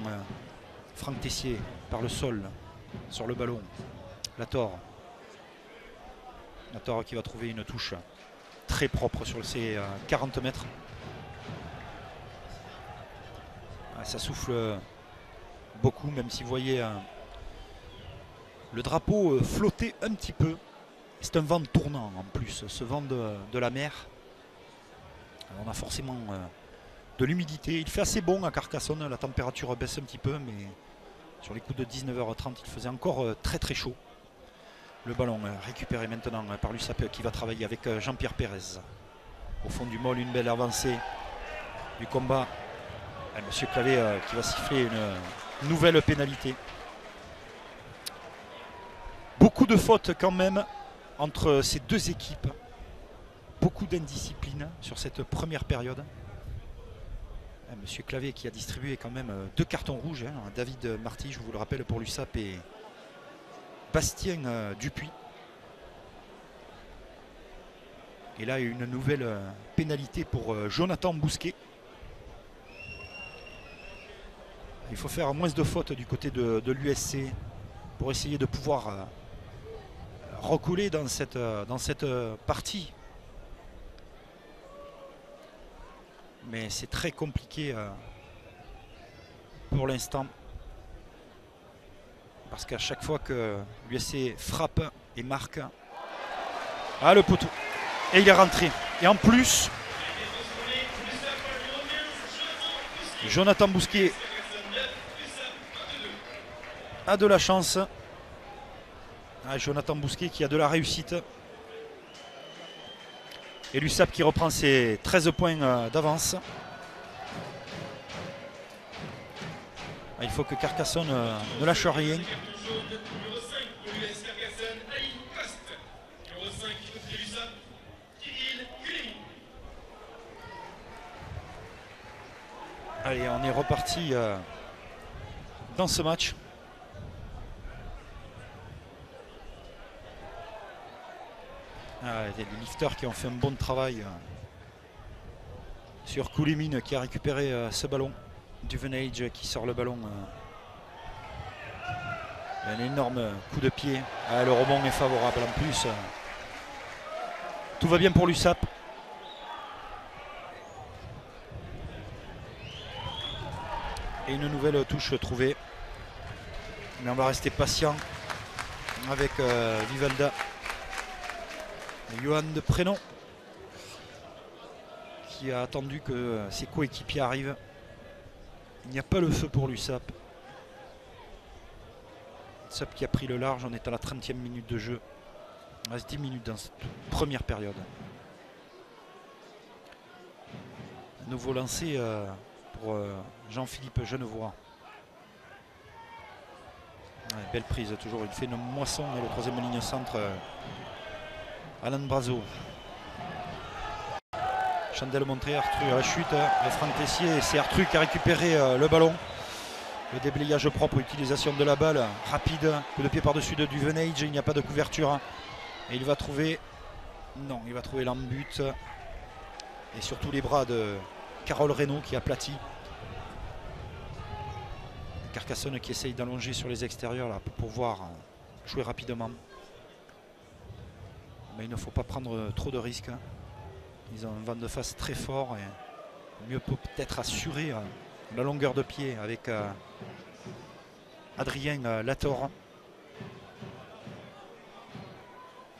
Franck Tessier, par le sol, sur le ballon. Lator qui va trouver une touche très propre sur ces 40 mètres. Ça souffle beaucoup, même si vous voyez le drapeau flotter un petit peu. C'est un vent tournant en plus, ce vent de la mer. Alors on a forcément de l'humidité. Il fait assez bon à Carcassonne, la température baisse un petit peu, mais sur les coups de 19h30, il faisait encore très très chaud. Le ballon récupéré maintenant par l'USAP qui va travailler avec Jean-Pierre Pérez. Au fond du môle, une belle avancée du combat. Monsieur Clavé qui va siffler une nouvelle pénalité. Beaucoup de fautes quand même entre ces deux équipes. Beaucoup d'indiscipline sur cette première période. Monsieur Clavé qui a distribué quand même 2 cartons rouges. David Marty, je vous le rappelle, pour l'USAP, et Bastien Dupuis. Et là, une nouvelle pénalité pour Jonathan Bousquet. Il faut faire moins de fautes du côté de l'USC pour essayer de pouvoir recoller dans cette partie. Mais c'est très compliqué pour l'instant. Parce qu'à chaque fois que l'USC frappe et marque... Ah, le poteau. Et il est rentré. Et en plus, Jonathan Bousquet a de la chance. Jonathan Bousquet qui a de la réussite. Et l'USAP qui reprend ses 13 points d'avance. Il faut que Carcassonne ne lâche rien. Allez, on est reparti dans ce match. Les lifters qui ont fait un bon travail sur Koulimine qui a récupéré ce ballon. Duvenage qui sort le ballon. Un énorme coup de pied. Le rebond est favorable en plus. Tout va bien pour l'USAP. Et une nouvelle touche trouvée. Mais on va rester patient avec Vivalda. Johan de Prénom qui a attendu que ses coéquipiers arrivent. Il n'y a pas le feu pour l'USAP. l'USAP qui a pris le large. On est à la 30e minute de jeu. Il reste 10 minutes dans cette première période. Un nouveau lancé pour Jean-Philippe Genevois. Belle prise toujours. Il fait une moisson et le troisième ligne centre. Alain Brazo. Chandel montré, Artru à la chute. Franck Tessier, c'est Artru qui a récupéré le ballon. Le déblayage propre, utilisation de la balle rapide. Coup de pied par-dessus de Duvenage, il n'y a pas de couverture. Et il va trouver... Non, il va trouver l'embut. Et surtout les bras de Carole Reynaud qui aplatit. Carcassonne qui essaye d'allonger sur les extérieurs là, pour pouvoir jouer rapidement. Mais il ne faut pas prendre trop de risques. Ils ont un vent de face très fort et mieux peut-être assurer la longueur de pied avec Adrien Lator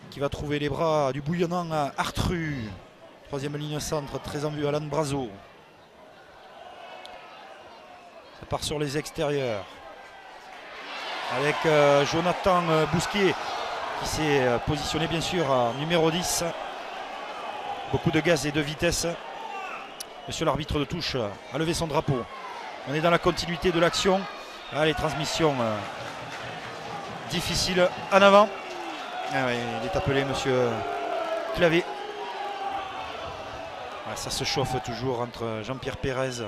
qui va trouver les bras du bouillonnant Artru. Troisième ligne centre, très en vue, Alain Brazo. Ça part sur les extérieurs avec Jonathan Bousquet qui s'est positionné bien sûr à numéro 10. Beaucoup de gaz et de vitesse. Monsieur l'arbitre de touche a levé son drapeau. On est dans la continuité de l'action. Les transmissions difficiles en avant. Oui, il est appelé monsieur Clavé. Ça se chauffe toujours entre Jean-Pierre Pérez.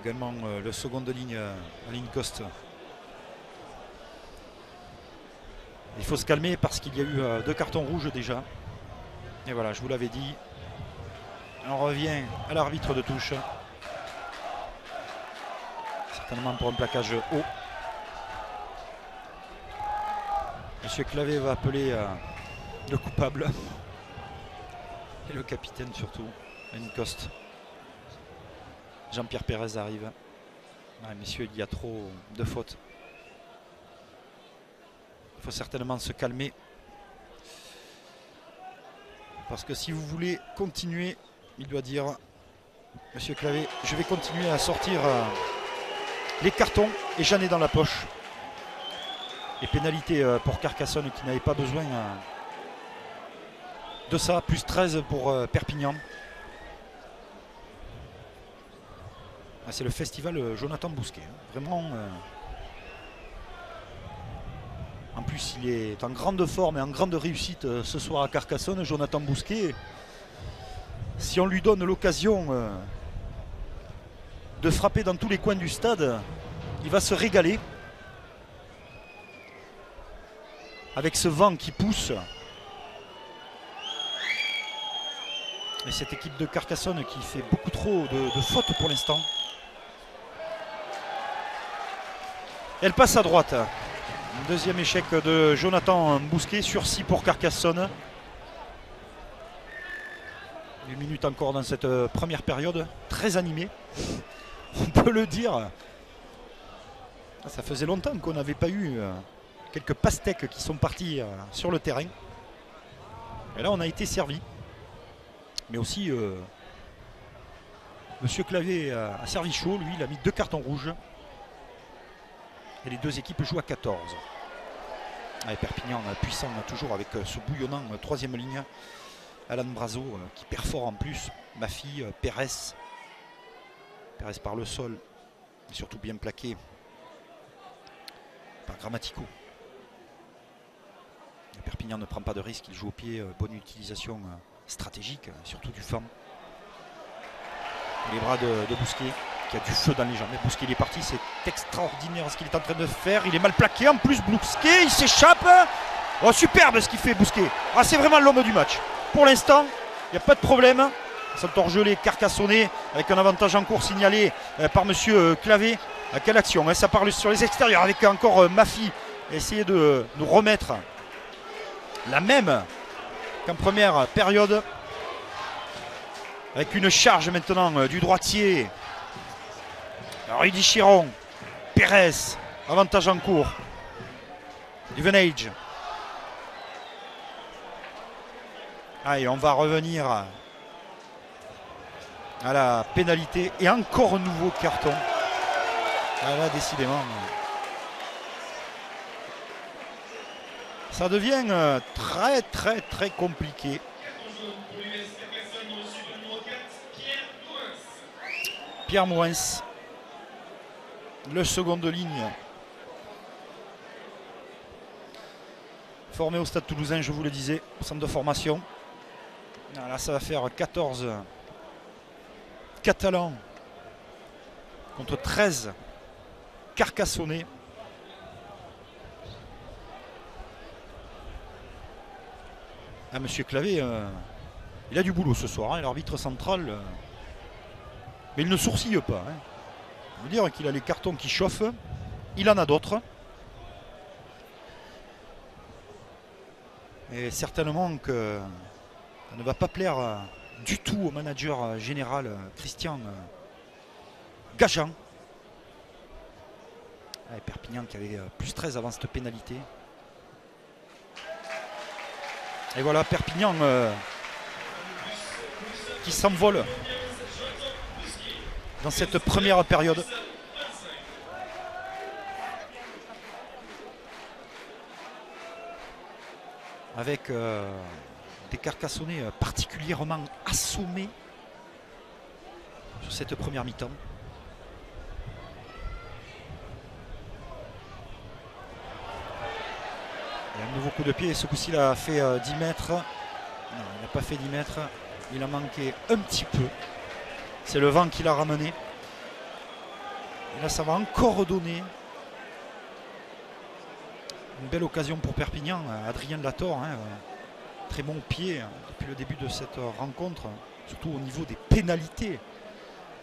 Également le second de ligne, Aline Coste. Il faut se calmer parce qu'il y a eu 2 cartons rouges déjà. Et voilà, je vous l'avais dit. On revient à l'arbitre de touche. Certainement pour un plaquage haut. Monsieur Clavé va appeler le coupable. Et le capitaine surtout, Coste. Jean-Pierre Pérez arrive. Ouais, messieurs, il y a trop de fautes. Il faut certainement se calmer. Parce que si vous voulez continuer, il doit dire, monsieur Clavé, je vais continuer à sortir les cartons et j'en ai dans la poche. Et pénalité pour Carcassonne qui n'avait pas besoin de ça. Plus 13 pour Perpignan. Ah, c'est le festival Jonathan Bousquet. Vraiment. En plus, il est en grande forme et en grande réussite ce soir à Carcassonne, Jonathan Bousquet. Si on lui donne l'occasion de frapper dans tous les coins du stade, il va se régaler. Avec ce vent qui pousse. Et cette équipe de Carcassonne qui fait beaucoup trop de fautes pour l'instant. Elle passe à droite. Deuxième échec de Jonathan Bousquet sur 6 pour Carcassonne. 8 minutes encore dans cette première période. Très animée. On peut le dire. Ça faisait longtemps qu'on n'avait pas eu quelques pastèques qui sont partis sur le terrain. Et là on a été servi. Mais aussi monsieur Clavé a servi chaud. Lui il a mis 2 cartons rouges. Et les 2 équipes jouent à 14. Et Perpignan puissant toujours avec ce bouillonnant 3e ligne. Alan Brazo qui perfore en plus. Mafi, Pérez. Pérez par le sol. Et surtout bien plaqué par Grammatico. Perpignan ne prend pas de risque. Il joue au pied. Bonne utilisation stratégique, surtout du vent. Les bras de Bousquet. Qui a du feu dans les jambes. Bousquet il est parti, c'est extraordinaire ce qu'il est en train de faire. Il est mal plaqué en plus, Bousquet, il s'échappe. Oh superbe ce qu'il fait Bousquet. Ah c'est vraiment l'homme du match. Pour l'instant, il n'y a pas de problème. S'entorgeler, Carcassonnet avec un avantage en cours signalé par monsieur Clavé. Quelle action, hein, ça parle sur les extérieurs avec encore Mafi. Essayer de nous remettre la même qu'en première période. Avec une charge maintenant du droitier. Rudy Chiron, Pérez, avantage en cours. Duvenage. Allez, on va revenir à la pénalité. Et encore un nouveau carton. Ah là, décidément. Ça devient très compliqué. Pierre Mouens. Le second de ligne. Formé au Stade Toulousain, je vous le disais, au centre de formation. Là, ça va faire 14 Catalans contre 13 Carcassonnais. Ah, monsieur Clavé, il a du boulot ce soir, hein, l'arbitre central. Mais il ne sourcille pas. Hein. On veut dire qu'il a les cartons qui chauffent. Il en a d'autres. Et certainement que ça ne va pas plaire du tout au manager général Christian Gajan. Et Perpignan qui avait plus 13 avant cette pénalité. Et voilà Perpignan qui s'envole dans cette première période. Avec des Carcassonnais particulièrement assommés sur cette première mi-temps. Et un nouveau coup de pied, ce coup-ci il a fait 10 mètres. Non, il n'a pas fait 10 mètres, il a manqué un petit peu. C'est le vent qui l'a ramené. Et là ça va encore donner Une belle occasion pour Perpignan. Adrien Lator, hein, très bon pied depuis le début de cette rencontre, surtout au niveau des pénalités.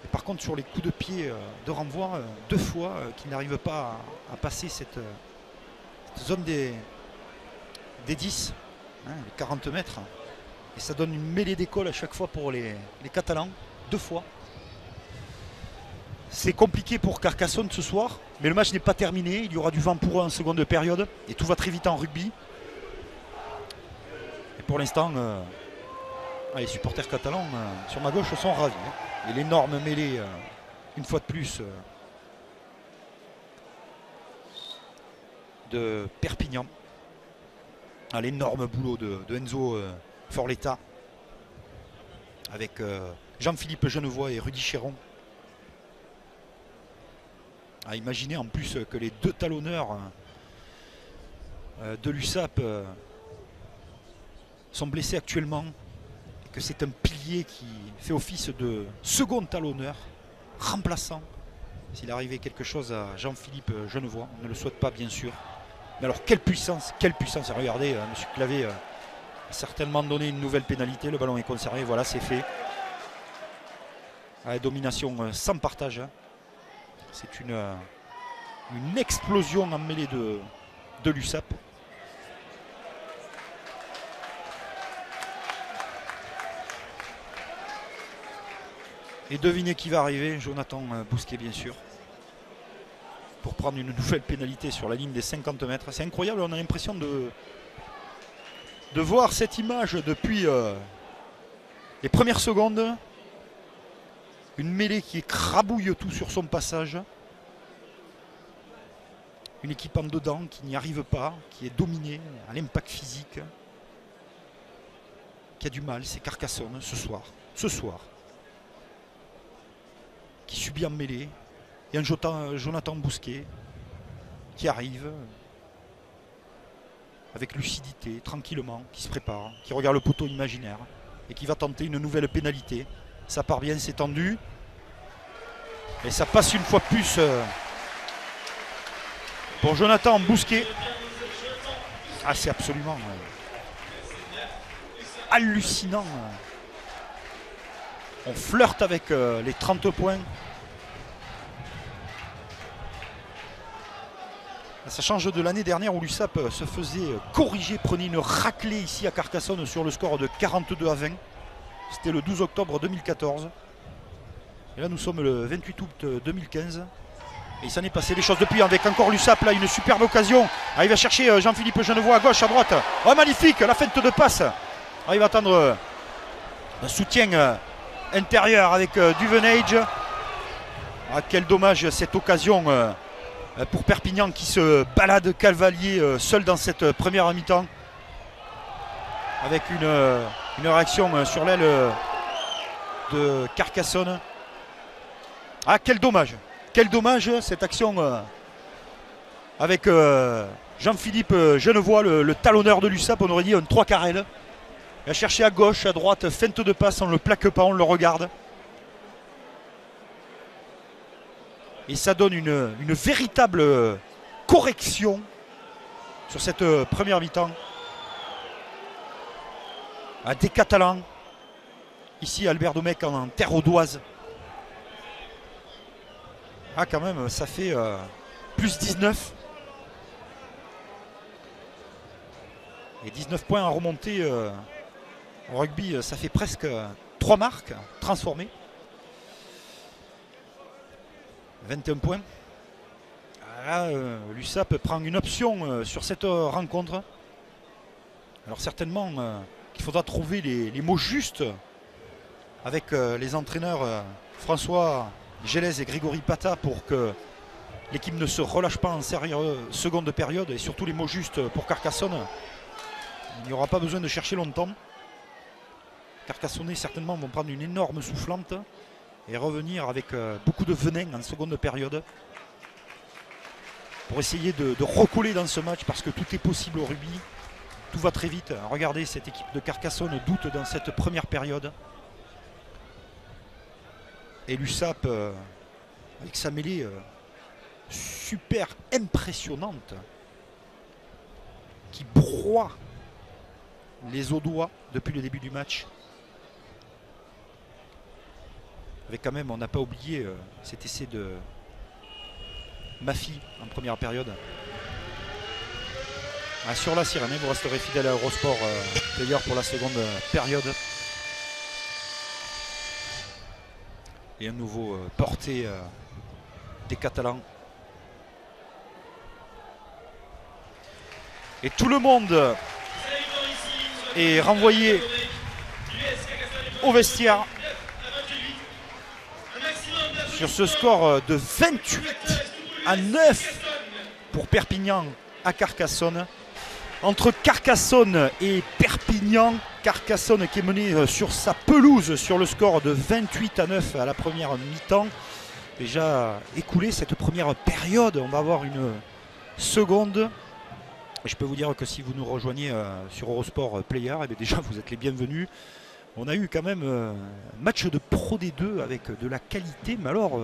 Et par contre, sur les coups de pied de renvoi, 2 fois qu'il n'arrive pas à passer cette zone des 10, hein, les 40 mètres. Et ça donne une mêlée d'école à chaque fois pour les Catalans, 2 fois. C'est compliqué pour Carcassonne ce soir, mais le match n'est pas terminé. Il y aura du vent pour eux en seconde période. Et tout va très vite en rugby. Et pour l'instant, les supporters catalans sur ma gauche sont ravis. Hein. Et l'énorme mêlée, une fois de plus, de Perpignan. L'énorme boulot de Enzo Forletta. Avec Jean-Philippe Genevois et Rudy Chéron. À imaginer en plus que les 2 talonneurs de l'USAP sont blessés actuellement et que c'est un pilier qui fait office de second talonneur remplaçant s'il arrivait quelque chose à Jean-Philippe Genevois. On ne le souhaite pas bien sûr, mais alors quelle puissance, regardez, M. Clavé a certainement donné une nouvelle pénalité, le ballon est conservé, voilà, c'est fait. Domination sans partage. C'est une explosion en mêlée de l'USAP. Et devinez qui va arriver, Jonathan Bousquet bien sûr, pour prendre une nouvelle pénalité sur la ligne des 50 mètres. C'est incroyable, on a l'impression de voir cette image depuis les premières secondes. Une mêlée qui écrabouille tout sur son passage. Une équipe en dedans qui n'y arrive pas, qui est dominée à l'impact physique. Qui a du mal, c'est Carcassonne ce soir. Qui subit en mêlée. Et un Jonathan Bousquet qui arrive avec lucidité, tranquillement, qui se prépare, qui regarde le poteau imaginaire et qui va tenter une nouvelle pénalité. Ça part bien, c'est tendu. Et ça passe une fois de plus pour Jonathan Bousquet. C'est absolument hallucinant. On flirte avec les 30 points. Ça change de l'année dernière où l'USAP se faisait corriger, prenait une raclée ici à Carcassonne sur le score de 42-20. C'était le 12 octobre 2014. Et là nous sommes le 28 août 2015. Et il s'en est passé des choses depuis avec encore l'USAP là, une superbe occasion. Il va chercher Jean-Philippe Genevois à gauche, à droite. Magnifique, la feinte de passe. Il va attendre un soutien intérieur avec Duvenage. Quel dommage cette occasion pour Perpignan qui se balade cavalier seul dans cette première mi-temps. Avec une réaction sur l'aile de Carcassonne. Quel dommage cette action avec Jean-Philippe Genevois, le talonneur de l'USAP, on aurait dit un 3 carrel. Il a cherché à gauche, à droite, feinte de passe, on ne le plaque pas, on le regarde. Et ça donne une véritable correction sur cette première mi-temps. Des Catalans, ici Albert Domecq en terre audoise. Quand même, ça fait plus 19. Et 19 points à remonter en rugby, ça fait presque 3 marques transformées. 21 points. L'USAP prend une option sur cette rencontre. Alors certainement qu'il faudra trouver les mots justes avec les entraîneurs François Gélès et Grégory Pata pour que l'équipe ne se relâche pas en seconde période, et surtout les mots justes pour Carcassonne. Il n'y aura pas besoin de chercher longtemps. Carcassonnais certainement vont prendre une énorme soufflante et revenir avec beaucoup de venin en seconde période pour essayer de recoller dans ce match, parce que tout est possible au rugby. Tout va très vite. Regardez, cette équipe de Carcassonne doute dans cette première période. Et l'USAP, avec sa mêlée super impressionnante, qui broie les Audois depuis le début du match. Avec quand même, on n'a pas oublié cet essai de Mafi en première période. Ah, sur la sirène, vous resterez fidèle à Eurosport d'ailleurs pour la seconde période. Et un nouveau porté des Catalans. Et tout le monde est renvoyé au vestiaire sur ce score de 28-9 pour Perpignan à Carcassonne. Entre Carcassonne et Perpignan, Carcassonne qui est mené sur sa pelouse sur le score de 28-9 à la première mi-temps. Déjà écoulé cette première période, on va avoir une seconde. Et je peux vous dire que si vous nous rejoignez sur Eurosport Player, eh bien déjà vous êtes les bienvenus. On a eu quand même un match de Pro D2 avec de la qualité, mais alors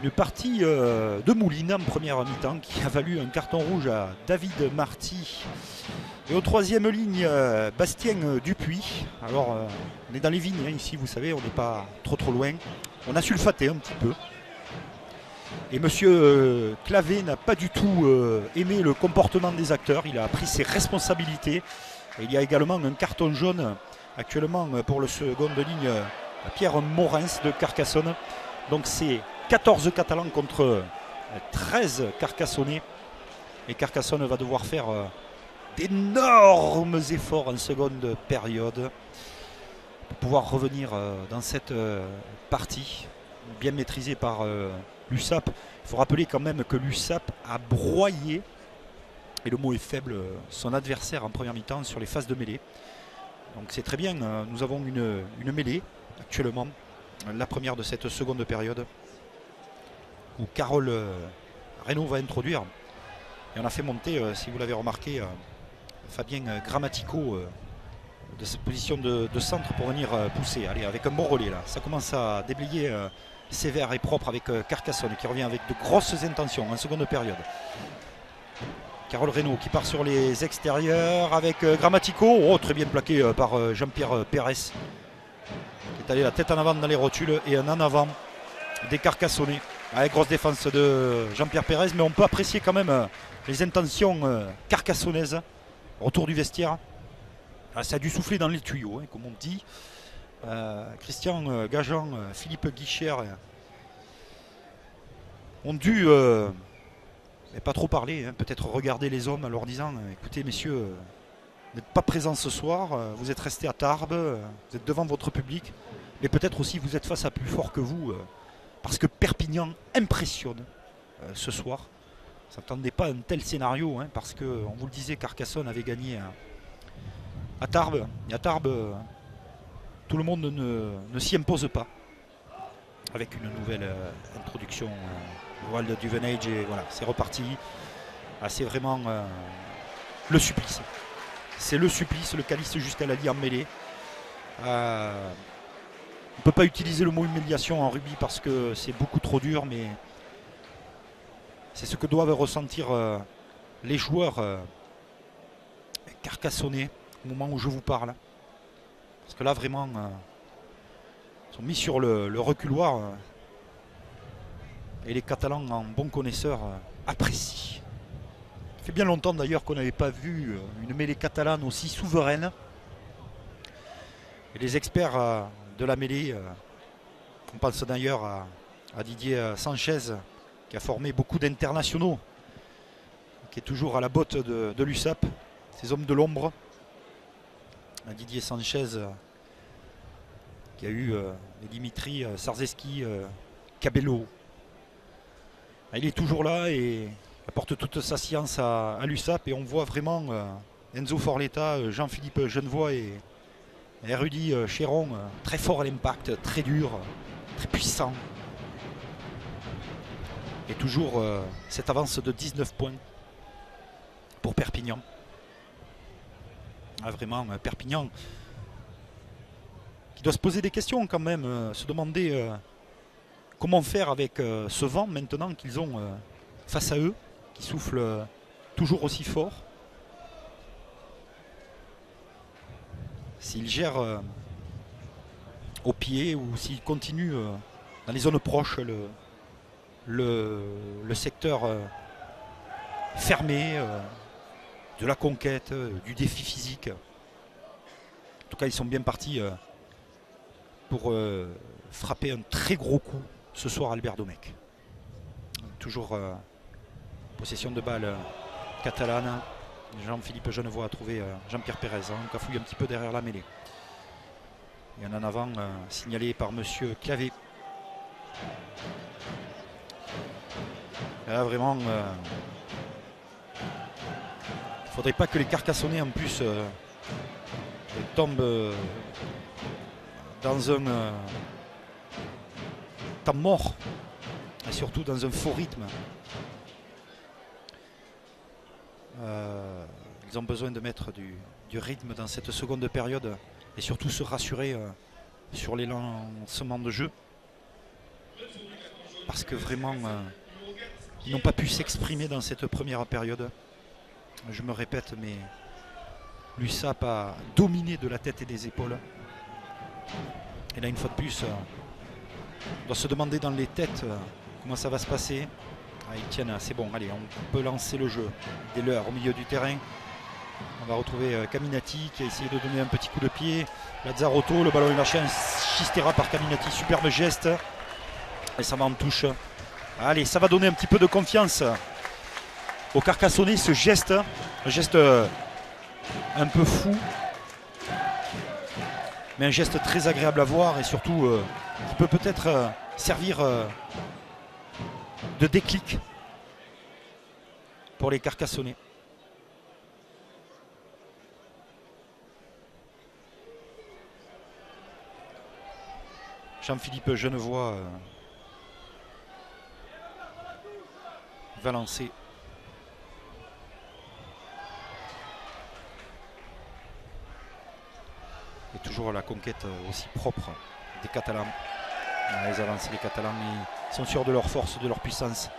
une partie de mouline en première mi-temps qui a valu un carton rouge à David Marty. Et aux troisième ligne, Bastien Dupuis. Alors on est dans les vignes hein, ici, vous savez, on n'est pas trop loin. On a sulfaté un petit peu. Et monsieur Clavé n'a pas du tout aimé le comportement des acteurs. Il a pris ses responsabilités. Et il y a également un carton jaune actuellement pour le seconde ligne Pierre Morens de Carcassonne. Donc c'est 14 Catalans contre 13 Carcassonnais. Et Carcassonne va devoir faire d'énormes efforts en seconde période pour pouvoir revenir dans cette partie bien maîtrisée par l'USAP. Il faut rappeler quand même que l'USAP a broyé, et le mot est faible, son adversaire en première mi-temps sur les phases de mêlée. Donc c'est très bien, nous avons une mêlée actuellement, la première de cette seconde période, où Carole Reynaud va introduire. Et on a fait monter, si vous l'avez remarqué, Fabien Grammatico de cette position de centre pour venir pousser. Allez, avec un bon relais là, ça commence à déblayer sévère et propre avec Carcassonne qui revient avec de grosses intentions en seconde période. Carole Reynaud qui part sur les extérieurs avec Grammatico. Oh, très bien plaqué par Jean-Pierre Pérez qui est allé la tête en avant dans les rotules et un en avant des Carcassonnais. Avec grosse défense de Jean-Pierre Pérez, mais on peut apprécier quand même les intentions carcassonnaises. Retour du vestiaire. Ah, ça a dû souffler dans les tuyaux, hein, comme on dit. Christian Gajan, Philippe Guichert ont dû pas trop parler, hein, peut-être regarder les hommes en leur disant écoutez messieurs, vous n'êtes pas présents ce soir, vous êtes restés à Tarbes, vous êtes devant votre public, mais peut-être aussi vous êtes face à plus fort que vous, parce que Perpignan impressionne ce soir. On ne s'attendait pas à un tel scénario, hein, parce que, on vous le disait, Carcassonne avait gagné à Tarbes. Et à Tarbes, tout le monde ne s'y impose pas. Avec une nouvelle introduction, Wild Duvenage, et voilà, c'est reparti. Ah, c'est vraiment le supplice. C'est le supplice, le calice jusqu'à la lie en mêlée. On ne peut pas utiliser le mot humiliation en rugby parce que c'est beaucoup trop dur, mais c'est ce que doivent ressentir les joueurs carcassonnais au moment où je vous parle. Parce que là, vraiment, ils sont mis sur le reculoir. Et les Catalans, en bons connaisseurs, apprécient. Ça fait bien longtemps d'ailleurs qu'on n'avait pas vu une mêlée catalane aussi souveraine. Et les experts de la mêlée, on pense d'ailleurs à Didier Sanchez, qui a formé beaucoup d'internationaux, qui est toujours à la botte de l'USAP, ces hommes de l'ombre. Didier Sanchez, qui a eu Dimitri Sarzeski, Cabello. Il est toujours là et apporte toute sa science à l'USAP, et on voit vraiment Enzo Forletta, Jean-Philippe Genevois et Rudy Chéron, très fort à l'impact, très dur, très puissant. Et toujours cette avance de 19 points pour Perpignan. Ah, vraiment, Perpignan qui doit se poser des questions quand même, se demander comment faire avec ce vent maintenant qu'ils ont face à eux, qui souffle toujours aussi fort. s'il gère au pied ou s'il continue dans les zones proches le secteur fermé de la conquête, du défi physique. En tout cas, ils sont bien partis pour frapper un très gros coup ce soir à Albert Domecq. Toujours possession de balle catalane. Jean-Philippe Genevoix a trouvé Jean-Pierre Pérez, cafouille un petit peu derrière la mêlée. Et en avant signalé par monsieur Clavé. Là vraiment, il ne faudrait pas que les Carcassonnais en plus tombent dans un temps mort et surtout dans un faux rythme. Ils ont besoin de mettre du rythme dans cette seconde période et surtout se rassurer sur les lancements de jeu. Parce que vraiment, ils n'ont pas pu s'exprimer dans cette première période. Je me répète, mais l'USAP a dominé de la tête et des épaules. Et là, une fois de plus, on doit se demander dans les têtes comment ça va se passer. Ah, ils tiennent, c'est bon, allez, on peut lancer le jeu. Dès l'heure, au milieu du terrain, on va retrouver Caminati qui a essayé de donner un petit coup de pied. Lazzarotto, le ballon est lâché, un Chistera par Caminati, superbe geste. Et ça va en touche. Allez, ça va donner un petit peu de confiance au Carcassonnais, ce geste. Un geste un peu fou. Mais un geste très agréable à voir et surtout qui peut peut-être servir de déclic pour les Carcassonnais. Jean-Philippe Genevoix va lancer. Et toujours la conquête aussi propre des Catalans. Les avancées des Catalans, ils sont sûrs de leur force, de leur puissance.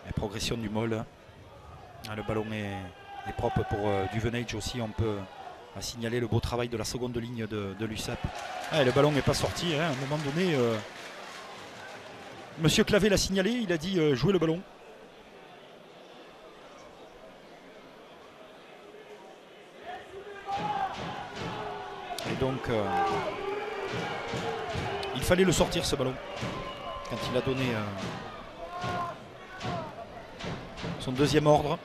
La progression du Moll. Le ballon est propre pour Duvenage aussi. On peut signaler le beau travail de la seconde ligne de l'USAP. Le ballon n'est pas sorti. À un moment donné, monsieur Clavé l'a signalé. Il a dit jouer le ballon. Et donc, il fallait le sortir ce ballon. Quand il a donné son deuxième ordre.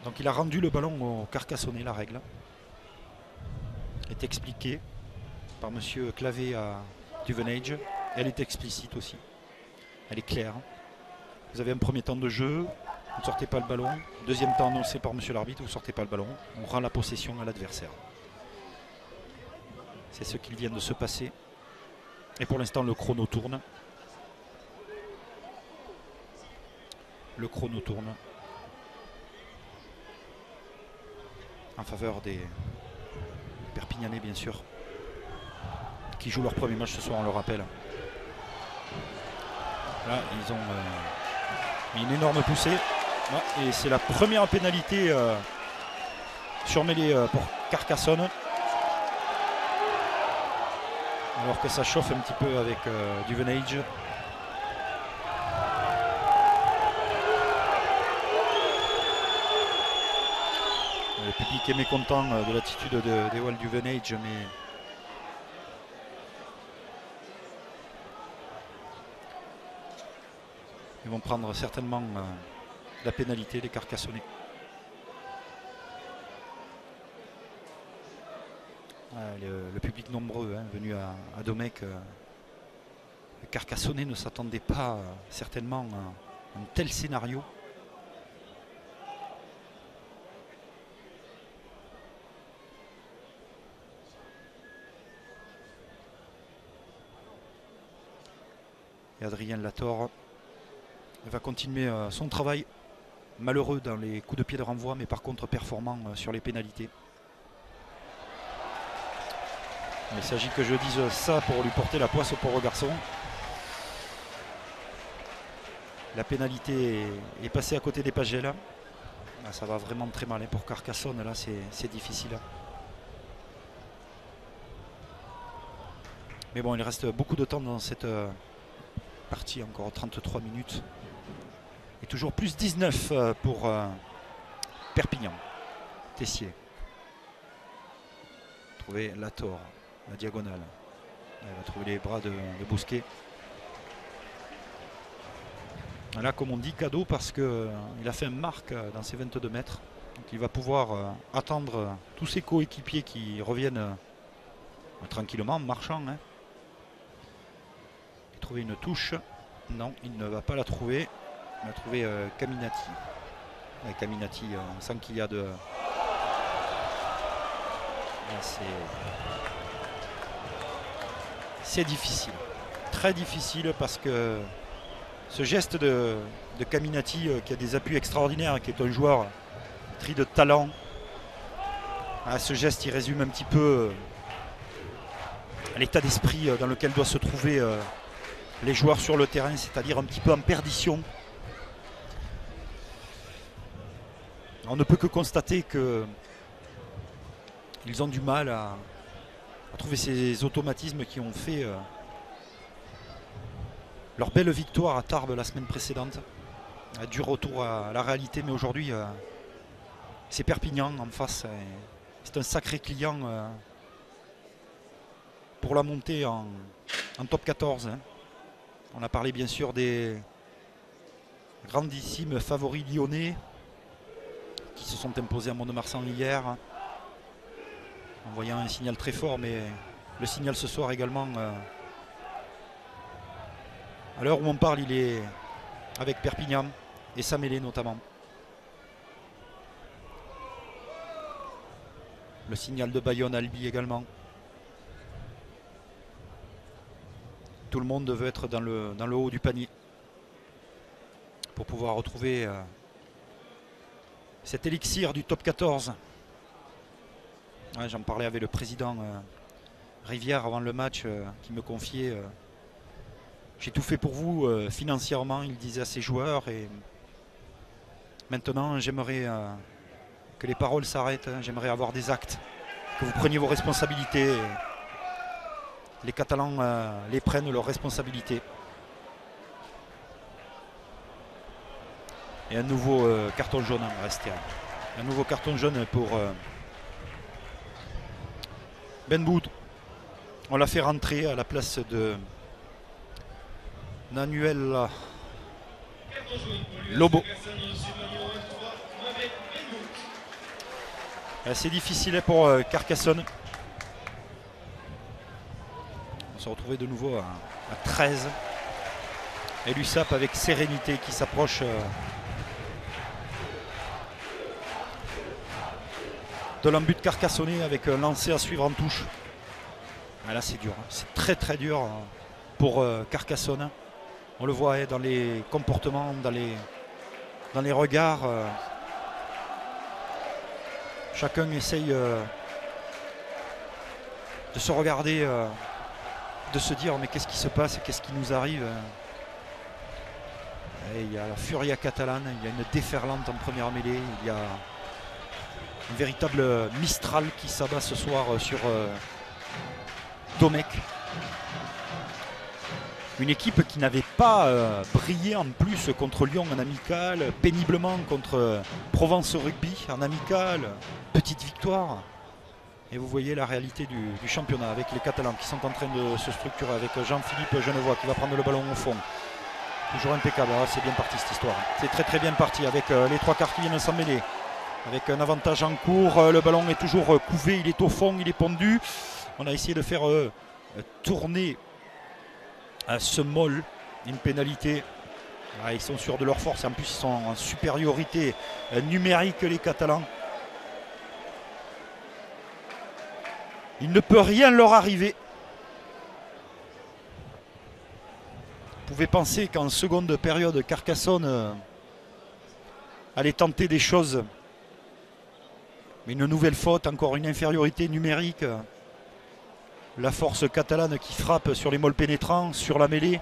Donc il a rendu le ballon au Carcassonnais, la règle. Est expliquée par monsieur Clavé à Duvenage. Elle est explicite aussi. Elle est claire. Vous avez un premier temps de jeu, vous ne sortez pas le ballon. Deuxième temps annoncé par monsieur l'arbitre, vous ne sortez pas le ballon. On rend la possession à l'adversaire. C'est ce qu'il vient de se passer. Et pour l'instant, le chrono tourne. Le chrono tourne. En faveur des Perpignanais, bien sûr, qui jouent leur premier match ce soir, on le rappelle. Là, ils ont mis une énorme poussée. Et c'est la première pénalité surmêlée pour Carcassonne. Alors que ça chauffe un petit peu avec Duvenage. Le public est mécontent de l'attitude d'Ewald Duvenage, mais ils vont prendre certainement la pénalité des Carcassonnais. Le public nombreux venu à Domecq. Le Carcassonnais ne s'attendait pas certainement à un tel scénario. Et Adrien Latorre va continuer son travail, malheureux dans les coups de pied de renvoi, mais par contre performant sur les pénalités. Il s'agit que je dise ça pour lui porter la poisse au pauvre garçon. La pénalité est passée à côté des Pagels. Là, ça va vraiment très mal pour Carcassonne. Là, c'est difficile. Mais bon, il reste beaucoup de temps dans cette partie. Encore 33 minutes. Et toujours plus 19 pour Perpignan. Tessier. Trouver Lator, la diagonale. Il va trouver les bras de Bousquet. Là, comme on dit, cadeau parce qu'il a fait un marque dans ses 22 mètres. Donc il va pouvoir attendre tous ses coéquipiers qui reviennent tranquillement, en marchant. Hein. Il a trouvé une touche. Non, il ne va pas la trouver. Il va trouver Caminati. Et Caminati, on sent qu'il y a de... C'est difficile. Très difficile parce que ce geste de Caminati qui a des appuis extraordinaires, qui est un joueur tri de talent, ce geste il résume un petit peu l'état d'esprit dans lequel doivent se trouver les joueurs sur le terrain, c'est-à-dire un petit peu en perdition. On ne peut que constater que ils ont du mal à trouver ces automatismes qui ont fait leur belle victoire à Tarbes la semaine précédente. Du retour à la réalité, mais aujourd'hui c'est Perpignan en face. C'est un sacré client pour la montée en top 14. Hein. On a parlé bien sûr des grandissimes favoris lyonnais qui se sont imposés à Mont-de-Marsan hier. En voyant un signal très fort, mais le signal ce soir également, à l'heure où on parle, il est avec Perpignan et sa mêlée notamment. Le signal de Bayonne-Albi également. Tout le monde veut être dans le haut du panier pour pouvoir retrouver cet élixir du top 14. Ouais, j'en parlais avec le président Rivière avant le match qui me confiait j'ai tout fait pour vous financièrement, il disait à ses joueurs, et maintenant j'aimerais que les paroles s'arrêtent, hein, j'aimerais avoir des actes, que vous preniez vos responsabilités. Les Catalans les prennent leurs responsabilités. Et un nouveau carton jaune en reste. Un nouveau carton jaune pour Ben Boud. On l'a fait rentrer à la place de Nanuel Lobo. C'est difficile pour Carcassonne. On se retrouve de nouveau à 13. Et l'USAP avec sérénité qui s'approche de l'embut carcassonnais avec un lancer à suivre en touche. Ah, là c'est dur, c'est très très dur pour Carcassonne. On le voit dans les comportements, dans les regards. Chacun essaye de se regarder, de se dire mais qu'est-ce qui se passe, qu'est-ce qui nous arrive. Et il y a la Furia catalane, il y a une déferlante en première mêlée, il y a un véritable Mistral qui s'abat ce soir sur Domecq. Une équipe qui n'avait pas brillé en plus contre Lyon en amical, péniblement contre Provence Rugby en amical, petite victoire. Et vous voyez la réalité du championnat avec les Catalans qui sont en train de se structurer, avec Jean-Philippe Genevois qui va prendre le ballon au fond. Toujours impeccable, c'est bien parti cette histoire. C'est très très bien parti avec les trois quarts qui viennent s'en mêler. Avec un avantage en cours, le ballon est toujours couvé, il est au fond, il est pondu. On a essayé de faire tourner ce molle, une pénalité. Ils sont sûrs de leur force, en plus ils sont en supériorité numérique les Catalans. Il ne peut rien leur arriver. Vous pouvez penser qu'en seconde période, Carcassonne allait tenter des choses. Mais une nouvelle faute, encore une infériorité numérique. La force catalane qui frappe sur les molles pénétrants, sur la mêlée.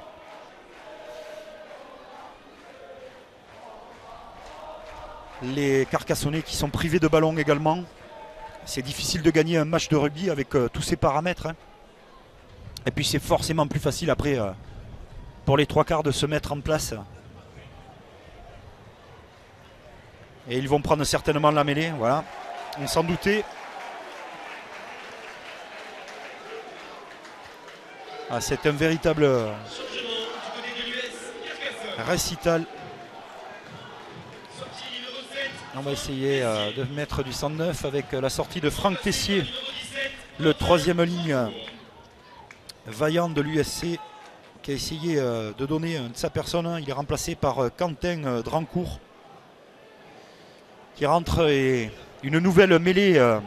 Les Carcassonnais qui sont privés de ballon également. C'est difficile de gagner un match de rugby avec tous ces paramètres. Hein. Et puis c'est forcément plus facile après pour les trois quarts de se mettre en place. Et ils vont prendre certainement la mêlée. Voilà. On s'en doutait. Ah, c'est un véritable récital. On va essayer de mettre du 109 avec la sortie de Franck Tessier, le troisième ligne vaillant de l'USC, qui a essayé de donner de sa personne. Il est remplacé par Quentin Drancourt, qui rentre, et une nouvelle mêlée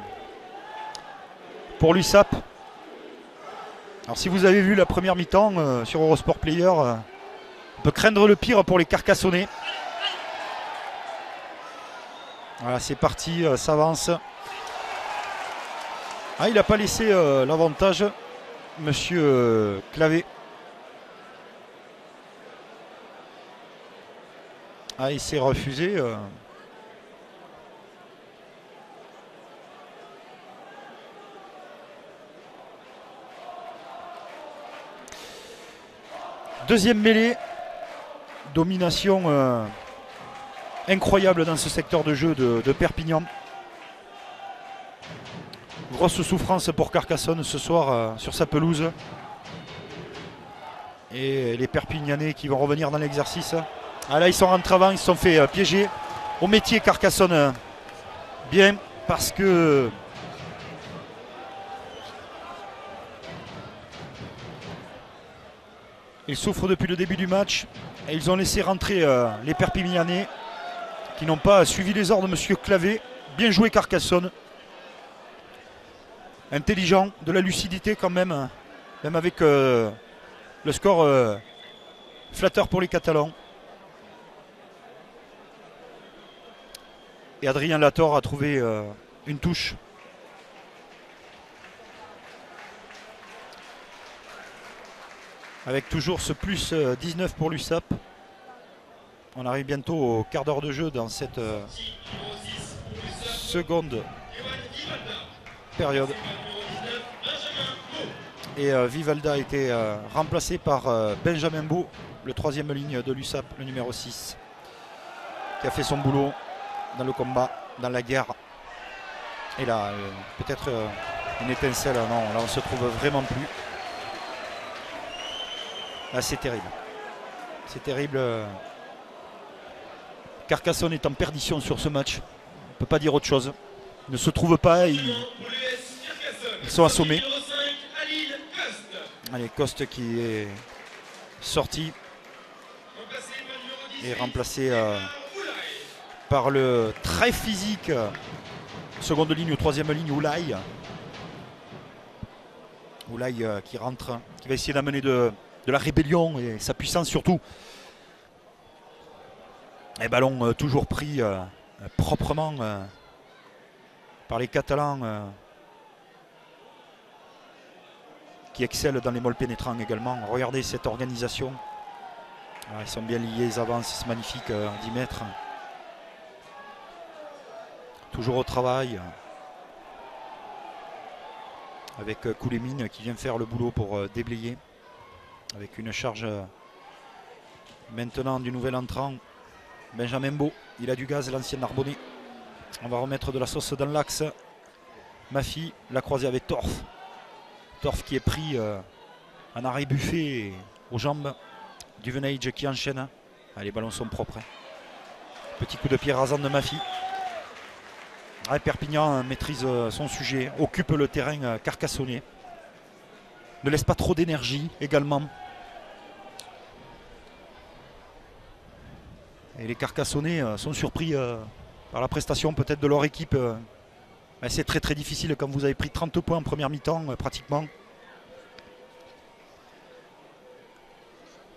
pour l'USAP. Alors si vous avez vu la première mi-temps sur Eurosport Player, on peut craindre le pire pour les Carcassonnais. Voilà, c'est parti, ça avance. Ah, il n'a pas laissé l'avantage, monsieur Clavé. Ah, il s'est refusé. Deuxième mêlée. Domination incroyable dans ce secteur de jeu de Perpignan. Grosse souffrance pour Carcassonne ce soir sur sa pelouse. Et les Perpignanais qui vont revenir dans l'exercice. Ah là, ils sont rentrés avant, ils se sont fait piéger. Au métier Carcassonne, bien, parce que ils souffrent depuis le début du match. Et ils ont laissé rentrer les Perpignanais qui n'ont pas suivi les ordres de monsieur Clavé. Bien joué Carcassonne. Intelligent, de la lucidité quand même. Même avec le score flatteur pour les Catalans. Et Adrien Lator a trouvé une touche. Avec toujours ce plus 19 pour l'USAP. On arrive bientôt au quart d'heure de jeu dans cette seconde période. Et Vivalda a été remplacé par Benjamin Beau, le troisième ligne de l'USAP, le numéro 6, qui a fait son boulot dans le combat, dans la guerre. Et là, peut-être une étincelle. Non, là on se trouve vraiment plus. Là c'est terrible. C'est terrible. Carcassonne est en perdition sur ce match. On ne peut pas dire autre chose. Ils ne se trouvent pas. Ils sont assommés. Allez, Coste qui est sorti et remplacé par le très physique seconde ligne ou troisième ligne Oulaye. Oulaye qui rentre, qui va essayer d'amener de la rébellion et sa puissance surtout. Et ballon toujours pris proprement par les Catalans qui excellent dans les molles pénétrants également. Regardez cette organisation. Ah, ils sont bien liés, ils avancent, c'est magnifique, 10 mètres. Toujours au travail. Avec Koulémine qui vient faire le boulot pour déblayer. Avec une charge maintenant du nouvel entrant. Benjamin Beau, il a du gaz, l'ancien Narbonnais. On va remettre de la sauce dans l'axe. Mafi l'a croisé avec Torf. Torf qui est pris en arrêt buffet aux jambes. Duvenage qui enchaîne. Ah, les ballons sont propres. Petit coup de pied rasant de Mafi. Ah, Perpignan maîtrise son sujet, occupe le terrain carcassonnais. Ne laisse pas trop d'énergie également. Et les Carcassonnais sont surpris par la prestation peut-être de leur équipe. C'est très très difficile quand vous avez pris 30 points en première mi-temps pratiquement.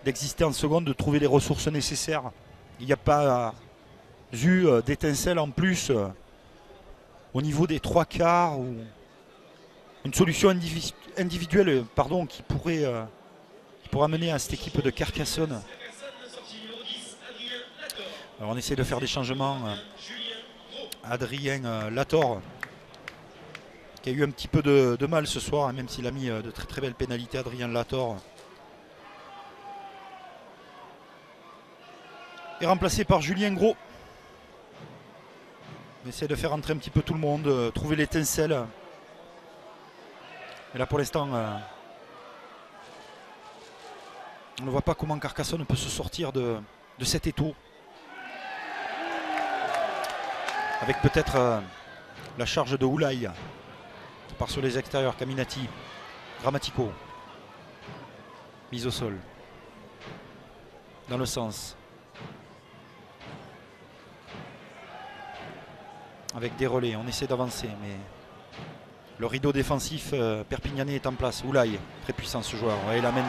D'exister en seconde, de trouver les ressources nécessaires. Il n'y a pas eu d'étincelle en plus au niveau des trois quarts ou une solution individuelle qui pourrait amener à cette équipe de Carcassonne. Alors on essaie de faire des changements Adrien Lator, qui a eu un petit peu de mal ce soir, hein, même s'il a mis de très très belles pénalités. Adrien Lator est remplacé par Julien Gros. On essaie de faire entrer un petit peu tout le monde, trouver l'étincelle. Et là pour l'instant, on ne voit pas comment Carcassonne peut se sortir de cet étau. Avec peut-être la charge de Oulaye. Qui part sur les extérieurs. Caminati, Grammatico. Mise au sol. Dans le sens. Avec des relais, on essaie d'avancer, mais le rideau défensif perpignanais est en place. Oulaye, très puissant ce joueur. Ouais, il amène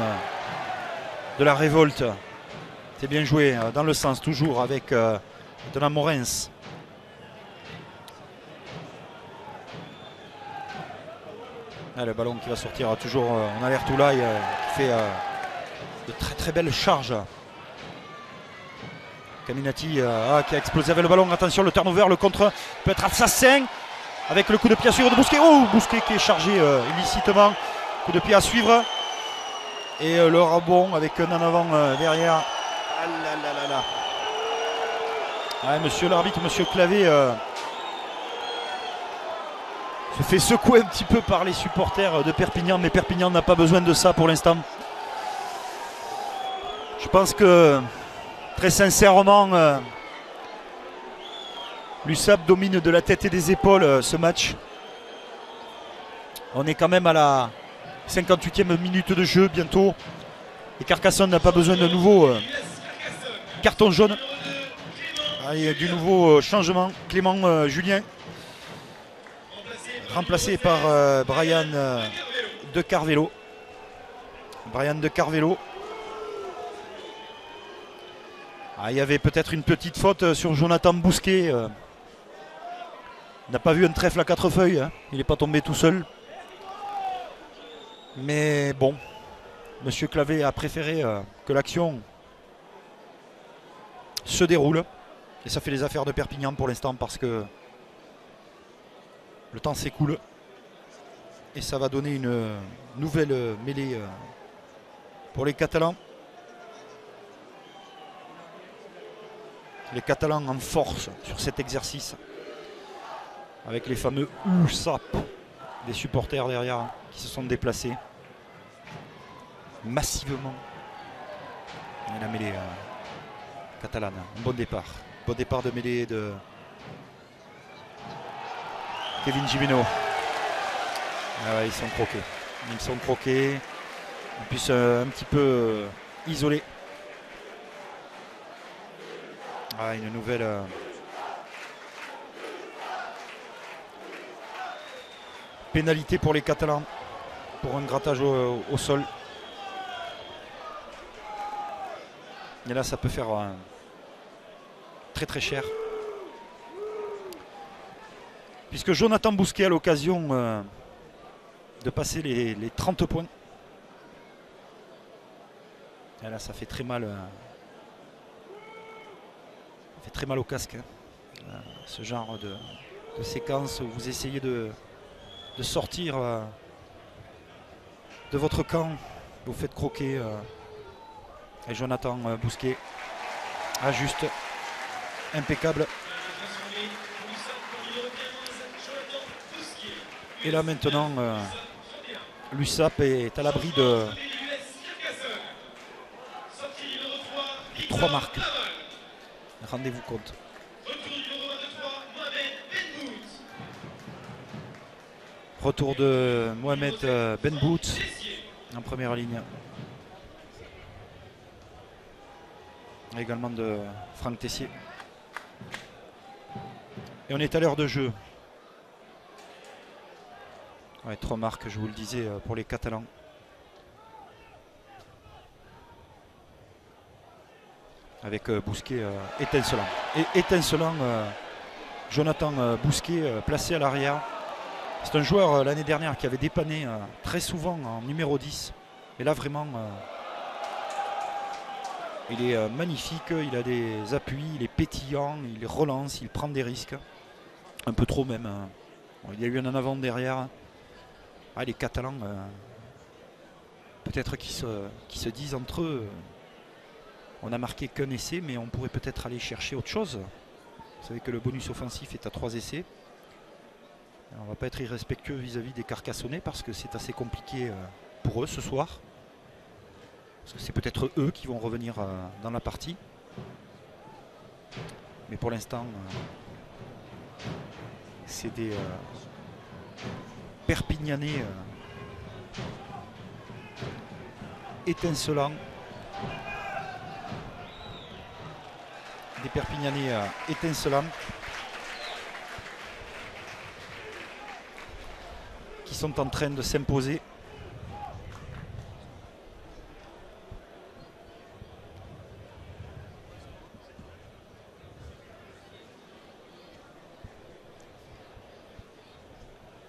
de la révolte. C'est bien joué, dans le sens, toujours avec Donald Morens. Ah, le ballon qui va sortir, toujours en alerte Oulaye, qui fait de très très belles charges. Caminati qui a explosé avec le ballon. Attention, le turnover, le contre peut être assassin. Avec le coup de pied à suivre de Bousquet. Oh, Bousquet qui est chargé illicitement. Coup de pied à suivre. Et le rebond avec un en avant derrière. Ah là là là là. Ouais, monsieur l'arbitre, monsieur Clavé se fait secouer un petit peu par les supporters de Perpignan. Mais Perpignan n'a pas besoin de ça pour l'instant. Je pense que très sincèrement, l'USAP domine de la tête et des épaules ce match. On est quand même à la 58e minute de jeu bientôt. Et Carcassonne n'a pas besoin de nouveau carton jaune. Ah, il y a du nouveau changement. Clément Julien, remplacé par Brian De Carvello. Brian De Carvello. Ah, il y avait peut-être une petite faute sur Jonathan Bousquet. Il n'a pas vu un trèfle à 4 feuilles. Hein. Il n'est pas tombé tout seul. Mais bon, monsieur Clavé a préféré que l'action se déroule. Et ça fait les affaires de Perpignan pour l'instant parce que le temps s'écoule. Et ça va donner une nouvelle mêlée pour les Catalans. Les Catalans en force sur cet exercice. Avec les fameux USAP des supporters derrière qui se sont déplacés massivement. Et la mêlée catalane. Un bon départ. Bon départ de mêlée de Kevin Gimeno. Ah ouais, ils sont croqués. Ils sont croqués. En plus un petit peu isolés. Ah, une nouvelle pénalité pour les Catalans pour un grattage au sol. Et là, ça peut faire très très cher. Puisque Jonathan Bousquet a l'occasion de passer les 30 points. Et là, ça fait très mal. Ça fait très mal au casque. Hein. Ce genre de séquence où vous essayez de sortir de votre camp. Vous faites croquer. Et Jonathan Bousquet ajuste. Impeccable. Et là maintenant, l'USAP est à l'abri de 3 marques. Rendez-vous compte. Retour de Mohamed Benbout en première ligne. Également de Franck Tessier. Et on est à l'heure de jeu. Ouais, 3 marques, je vous le disais, pour les Catalans. Avec Bousquet étincelant. Et étincelant, Jonathan Bousquet placé à l'arrière. C'est un joueur l'année dernière qui avait dépanné très souvent en numéro 10. Et là vraiment, il est magnifique, il a des appuis, il est pétillant, il relance, il prend des risques. Un peu trop même. Bon, il y a eu un en avant derrière. Ah, les Catalans, peut-être qu'ils se disent entre eux, on a marqué qu'un essai, mais on pourrait peut-être aller chercher autre chose. Vous savez que le bonus offensif est à 3 essais. Alors, on ne va pas être irrespectueux vis-à-vis des Carcassonnais parce que c'est assez compliqué pour eux ce soir. Parce que c'est peut-être eux qui vont revenir dans la partie. Mais pour l'instant, c'est des Perpignanais étincelants. Des Perpignanais étincelants qui sont en train de s'imposer.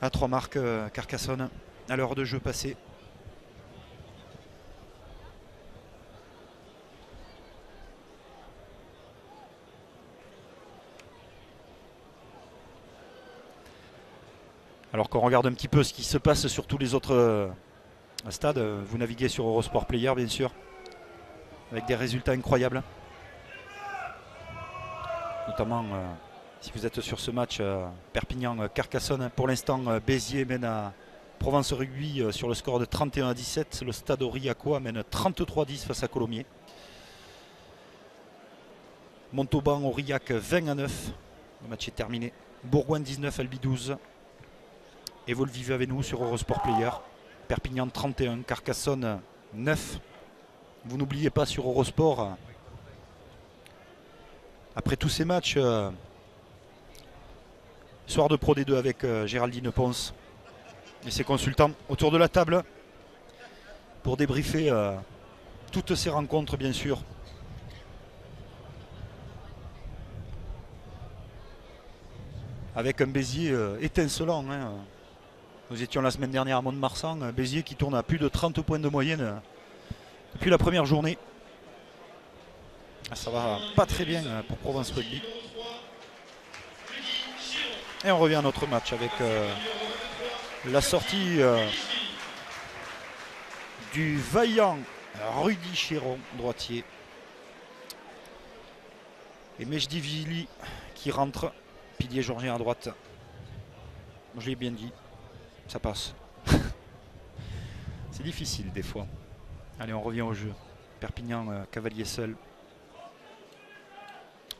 À 3 marques, Carcassonne, à l'heure de jeu passée. Alors qu'on regarde un petit peu ce qui se passe sur tous les autres stades, vous naviguez sur Eurosport Player bien sûr, avec des résultats incroyables. Notamment si vous êtes sur ce match Perpignan-Carcassonne. Pour l'instant, Béziers mène à Provence Rugby sur le score de 31-17. Le stade Aurillacois mène 33-10 face à Colomiers. Montauban, Aurillac 20-9. Le match est terminé. Bourgoin 19, Albi 12. Et vous le vivez avec nous sur Eurosport Player. Perpignan 31, Carcassonne 9. Vous n'oubliez pas sur Eurosport, après tous ces matchs, soir de Pro D2 avec Géraldine Ponce et ses consultants autour de la table pour débriefer toutes ces rencontres bien sûr. Avec un Béziers étincelant. Hein. Nous étions la semaine dernière à Mont-de-Marsan, un Béziers qui tourne à plus de 30 points de moyenne depuis la première journée. Ça va pas très bien pour Provence Rugby. Et on revient à notre match avec la sortie du vaillant Rudy Chéron, droitier. Et Mejdivili qui rentre, pilier georgien à droite. Je l'ai bien dit, ça passe. C'est difficile des fois. Allez, on revient au jeu. Perpignan, cavalier seul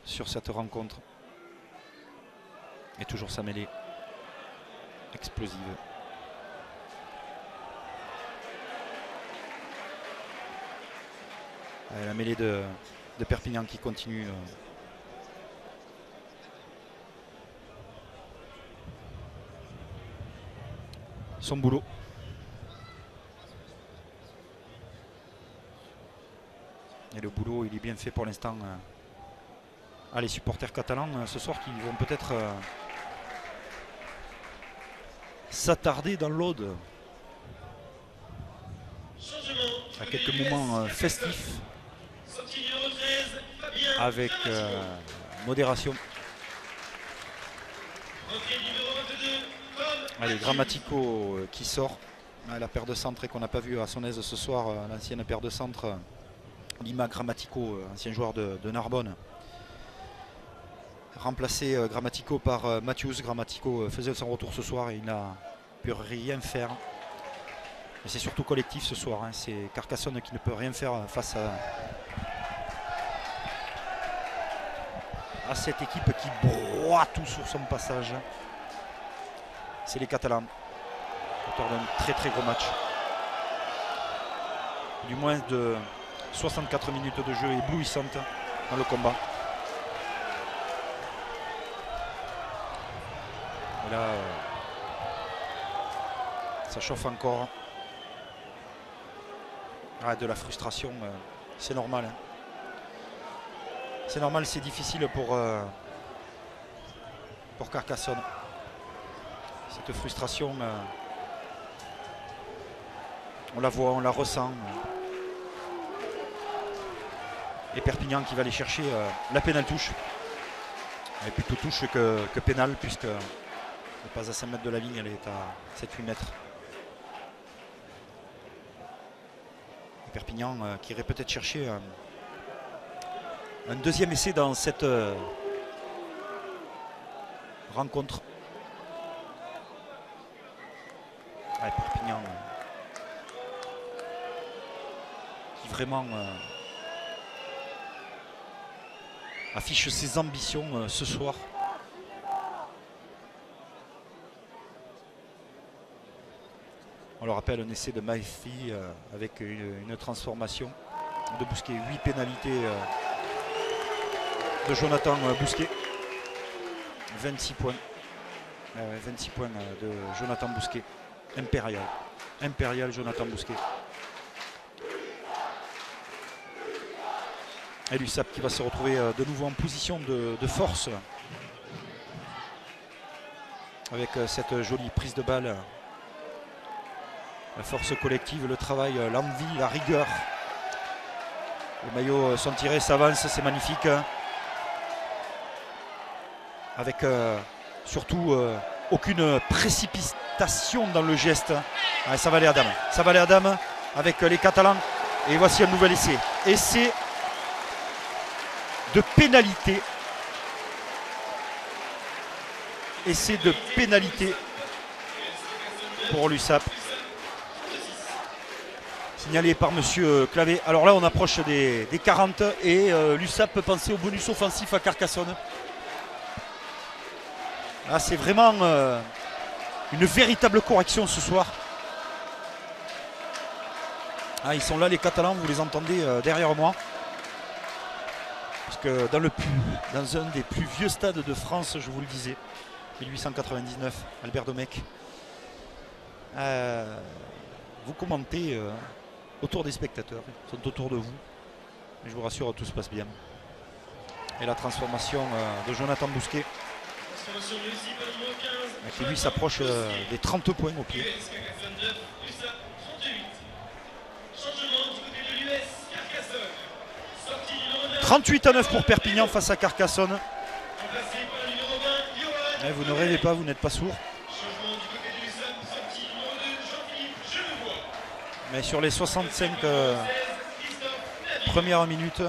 sur cette rencontre. Et toujours sa mêlée explosive. La mêlée de Perpignan qui continue. Son boulot. Et le boulot, il est bien fait pour l'instant. Les supporters catalans ce soir qui vont peut-être s'attarder dans l'Aude à quelques moments festifs avec modération. Allez, Grammatico qui sort. La paire de centre qu'on n'a pas vu à son aise ce soir, l'ancienne paire de centre Lima Grammatico, ancien joueur de Narbonne. Remplacé Grammatico par Matthews. Grammatico faisait son retour ce soir et il n'a pu rien faire. Et c'est surtout collectif ce soir. Hein. C'est Carcassonne qui ne peut rien faire face à cette équipe qui broie tout sur son passage. C'est les Catalans. Auteur d'un très très gros match. Du moins de 64 minutes de jeu éblouissantes dans le combat. Et là, ça chauffe encore. De la frustration, c'est normal. Hein. C'est normal, c'est difficile pour Carcassonne. Cette frustration, on la voit, on la ressent. Et Perpignan qui va aller chercher la pénale touche. Elle est plutôt touche que pénal, puisque elle n'est pas à 5 mètres de la ligne, elle est à 7-8 mètres. Et Perpignan qui irait peut-être chercher un deuxième essai dans cette rencontre. Ouais, Perpignan qui vraiment affiche ses ambitions ce soir. On le rappelle, un essai de Maifi avec une transformation de Bousquet. 8 pénalités de Jonathan Bousquet. 26 points. 26 points de Jonathan Bousquet. Impérial. Impérial Jonathan Bousquet. Et l'USAP qui va se retrouver de nouveau en position de force. Avec cette jolie prise de balle. La force collective, le travail, l'envie, la rigueur. Les maillots sont tirés, s'avance, c'est magnifique. Avec surtout aucune précipitation dans le geste. Ouais, ça va aller à dame. Ça va aller à dame avec les Catalans. Et voici un nouvel essai. Essai de pénalité. Essai de pénalité pour l'USAP. Signalé par monsieur Clavé. Alors là on approche des 40 et l'USAP peut penser au bonus offensif à Carcassonne. Là c'est vraiment une véritable correction ce soir. Ah, ils sont là les Catalans, vous les entendez derrière moi. Parce que dans un des plus vieux stades de France, je vous le disais, 1899, Albert Domecq. Vous commentez autour des spectateurs, ils sont autour de vous. Et je vous rassure, tout se passe bien. Et la transformation de Jonathan Bousquet, qui lui s'approche des 30 points au pied. 38-9 pour Perpignan face à Carcassonne. Et vous ne rêvez pas, vous n'êtes pas sourd. Mais sur les 65 premières minutes,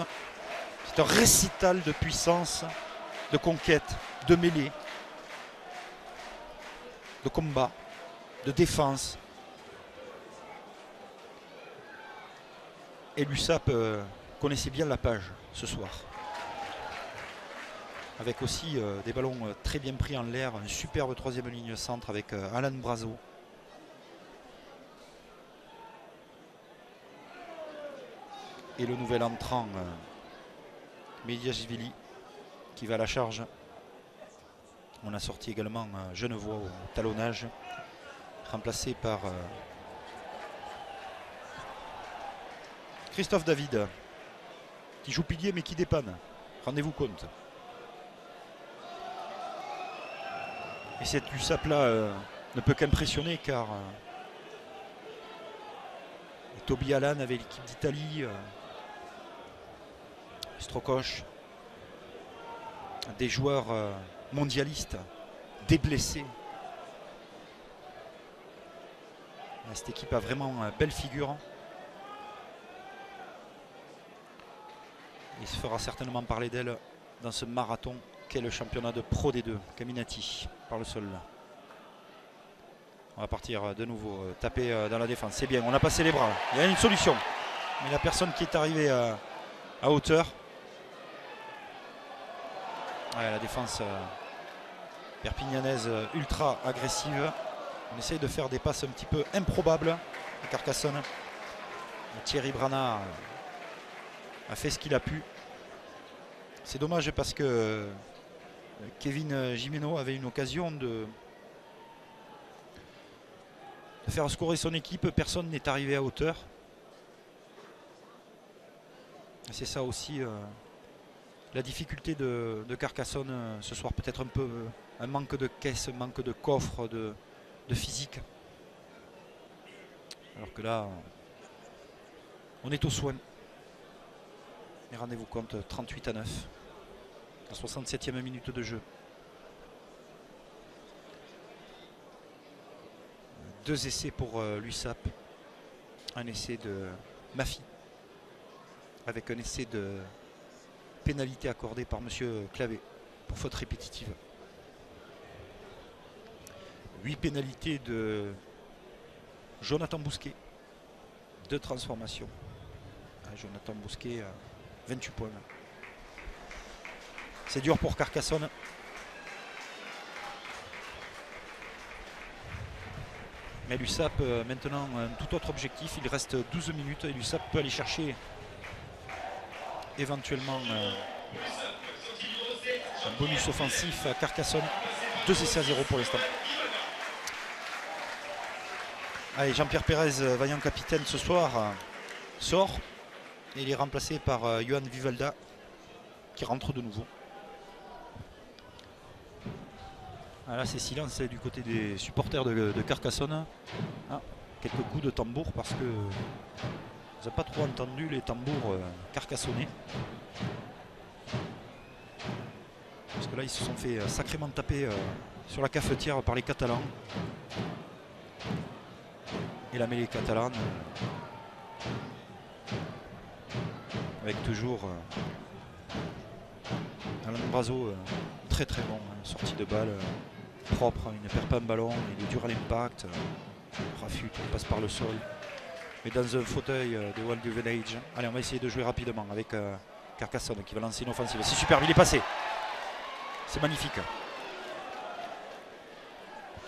c'est un récital de puissance, de conquête, de mêlée, de combat, de défense. Et l'USAP connaissait bien la page ce soir. Avec aussi des ballons très bien pris en l'air, une superbe troisième ligne centre avec Alan Brazo. Et le nouvel entrant, Mediashvili, qui va à la charge. On a sorti également Genevois au talonnage, remplacé par Christophe David, qui joue pilier mais qui dépanne. Rendez-vous compte. Et cette USAP là ne peut qu'impressionner car Toby Allan avait l'équipe d'Italie. Strokosch, des joueurs mondialistes, des blessés. Cette équipe a vraiment une belle figure. Il se fera certainement parler d'elle dans ce marathon qu'est le championnat de Pro D2. Caminati par le sol. On va partir de nouveau, taper dans la défense. C'est bien, on a passé les bras. Il y a une solution. Mais la personne qui est arrivée à hauteur. Ouais, la défense perpignanaise ultra agressive. On essaye de faire des passes un petit peu improbables à Carcassonne. Thierry Brana a fait ce qu'il a pu. C'est dommage parce que Kevin Gimeno avait une occasion de faire scorer son équipe. Personne n'est arrivé à hauteur. C'est ça aussi la difficulté de Carcassonne ce soir. Peut-être un peu un manque de caisse, un manque de coffre, de physique. Alors que là, on est au soin. Et rendez-vous compte, 38-9. La 67e minute de jeu. 2 essais pour l'USAP. Un essai de Mafi. Avec un essai de pénalité accordée par M. Clavé pour faute répétitive. 8 pénalités de Jonathan Bousquet. 2 transformations. Jonathan Bousquet, 28 points. C'est dur pour Carcassonne. Mais l'USAP maintenant un tout autre objectif. Il reste 12 minutes et l'USAP peut aller chercher éventuellement un bonus offensif à Carcassonne. 2 essais à 0 pour l'instant. Allez, Jean-Pierre Pérez, vaillant capitaine ce soir, sort. Et il est remplacé par Johan Vivalda qui rentre de nouveau. Ah, là c'est silence du côté des supporters de Carcassonne. Ah, quelques coups de tambour parce que vous n'avez pas trop entendu les tambours carcassonnais. Parce que là ils se sont fait sacrément taper sur la cafetière par les Catalans. Et la mêlée catalane avec toujours Alain Brazo très très bon, sortie de balle propre, il ne perd pas un ballon, il est dur à l'impact, rafute, il passe par le sol, mais dans un fauteuil de Walt Duvenage. Allez, on va essayer de jouer rapidement avec Carcassonne qui va lancer une offensive. C'est superbe, il est passé, c'est magnifique.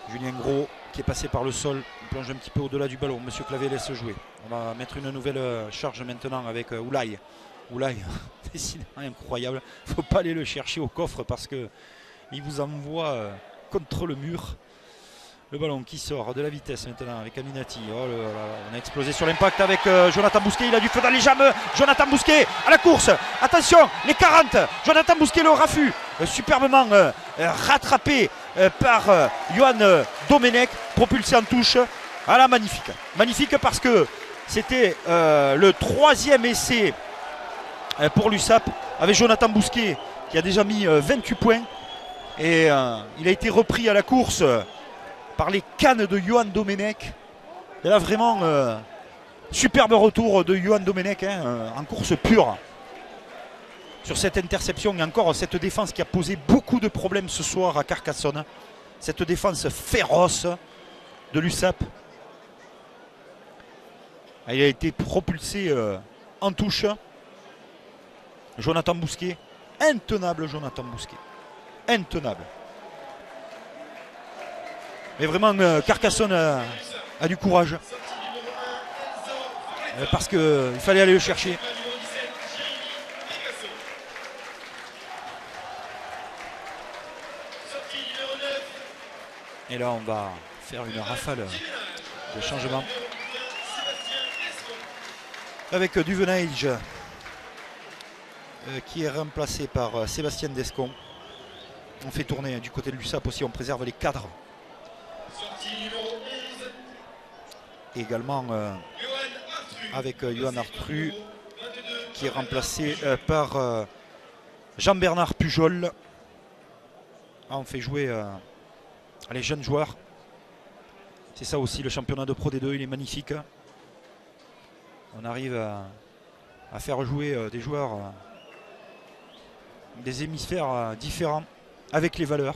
Julien Gros qui est passé par le sol, il plonge un petit peu au-delà du ballon. Monsieur Clavé laisse jouer. On va mettre une nouvelle charge maintenant avec Oulaye. Oulaye, décidément incroyable. Il ne faut pas aller le chercher au coffre parce qu'il vous envoie contre le mur. Le ballon qui sort de la vitesse maintenant avec Aminati. Oh là là, on a explosé sur l'impact avec Jonathan Bousquet. Il a du feu dans les jambes. Jonathan Bousquet à la course. Attention, les 40. Jonathan Bousquet le raffut. Superbement rattrapé par Johan Domenech. Propulsé en touche. Ah là, magnifique. Magnifique parce que c'était le 3e essai pour l'USAP avec Jonathan Bousquet qui a déjà mis 28 points. Et il a été repris à la course par les cannes de Johan Domenech. Et là vraiment superbe retour de Johan Domenech en course pure sur cette interception et encore cette défense qui a posé beaucoup de problèmes ce soir à Carcassonne. Cette défense féroce de l'USAP. Il a été propulsé en touche. Jonathan Bousquet, intenable Jonathan Bousquet, intenable. Mais vraiment, Carcassonne a du courage. Parce qu'il fallait aller le chercher. Et là, on va faire une rafale de changement. Avec Duvenage qui est remplacé par Sébastien Descon. On fait tourner du côté de l'USAP aussi, on préserve les cadres. Également avec Johan Artru qui est remplacé par Jean-Bernard Pujol. On fait jouer les jeunes joueurs. C'est ça aussi le championnat de Pro D2, il est magnifique. On arrive à faire jouer des joueurs des hémisphères différents avec les valeurs.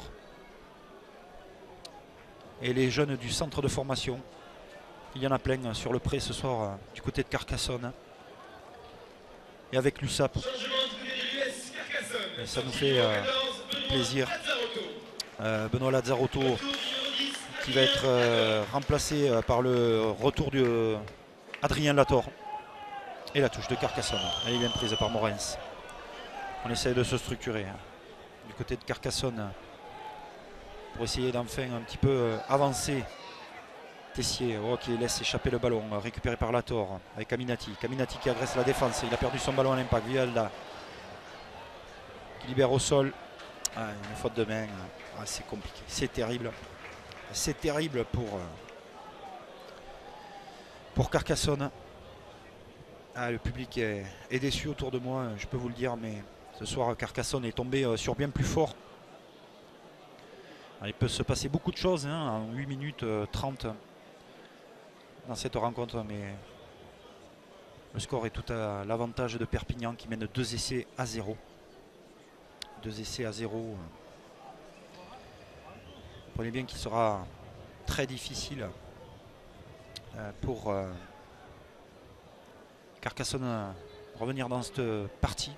Et les jeunes du centre de formation, il y en a plein sur le pré ce soir du côté de Carcassonne. Et avec l'USAP. Et ça nous fait plaisir. Benoît Lazzarotto qui va être remplacé par le retour de Adrien Lator. Et la touche de Carcassonne. Elle est bien prise par Morens. On essaie de se structurer du côté de Carcassonne pour essayer d'enfin un petit peu avancer. Tessier qui laisse échapper le ballon, récupéré par Lator avec Aminati. Aminati qui agresse la défense, il a perdu son ballon à l'impact. Vialda qui libère au sol. Une faute de main, c'est compliqué, c'est terrible. C'est terrible pour Carcassonne. Le public est déçu autour de moi, je peux vous le dire, mais Ce soir, Carcassonne est tombé sur bien plus fort. Il peut se passer beaucoup de choses hein, en 8 minutes 30 dans cette rencontre, mais le score est tout à l'avantage de Perpignan qui mène 2 essais à 0. 2 essais à 0. Comprenez bien qu'il sera très difficile pour Carcassonne revenir dans cette partie.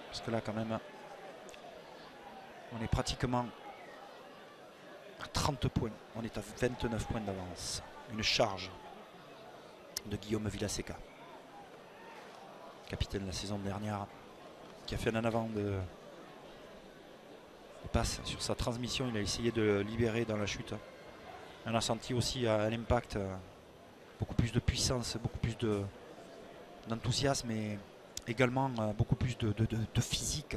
Parce que là quand même on est pratiquement à 30 points. On est à 29 points d'avance. Une charge de Guillaume Villaseca, capitaine de la saison dernière, qui a fait un en avant de passe sur sa transmission. Il a essayé de libérer dans la chute. On a senti aussi un impact, beaucoup plus de puissance, beaucoup plus d'enthousiasme et également beaucoup plus de physique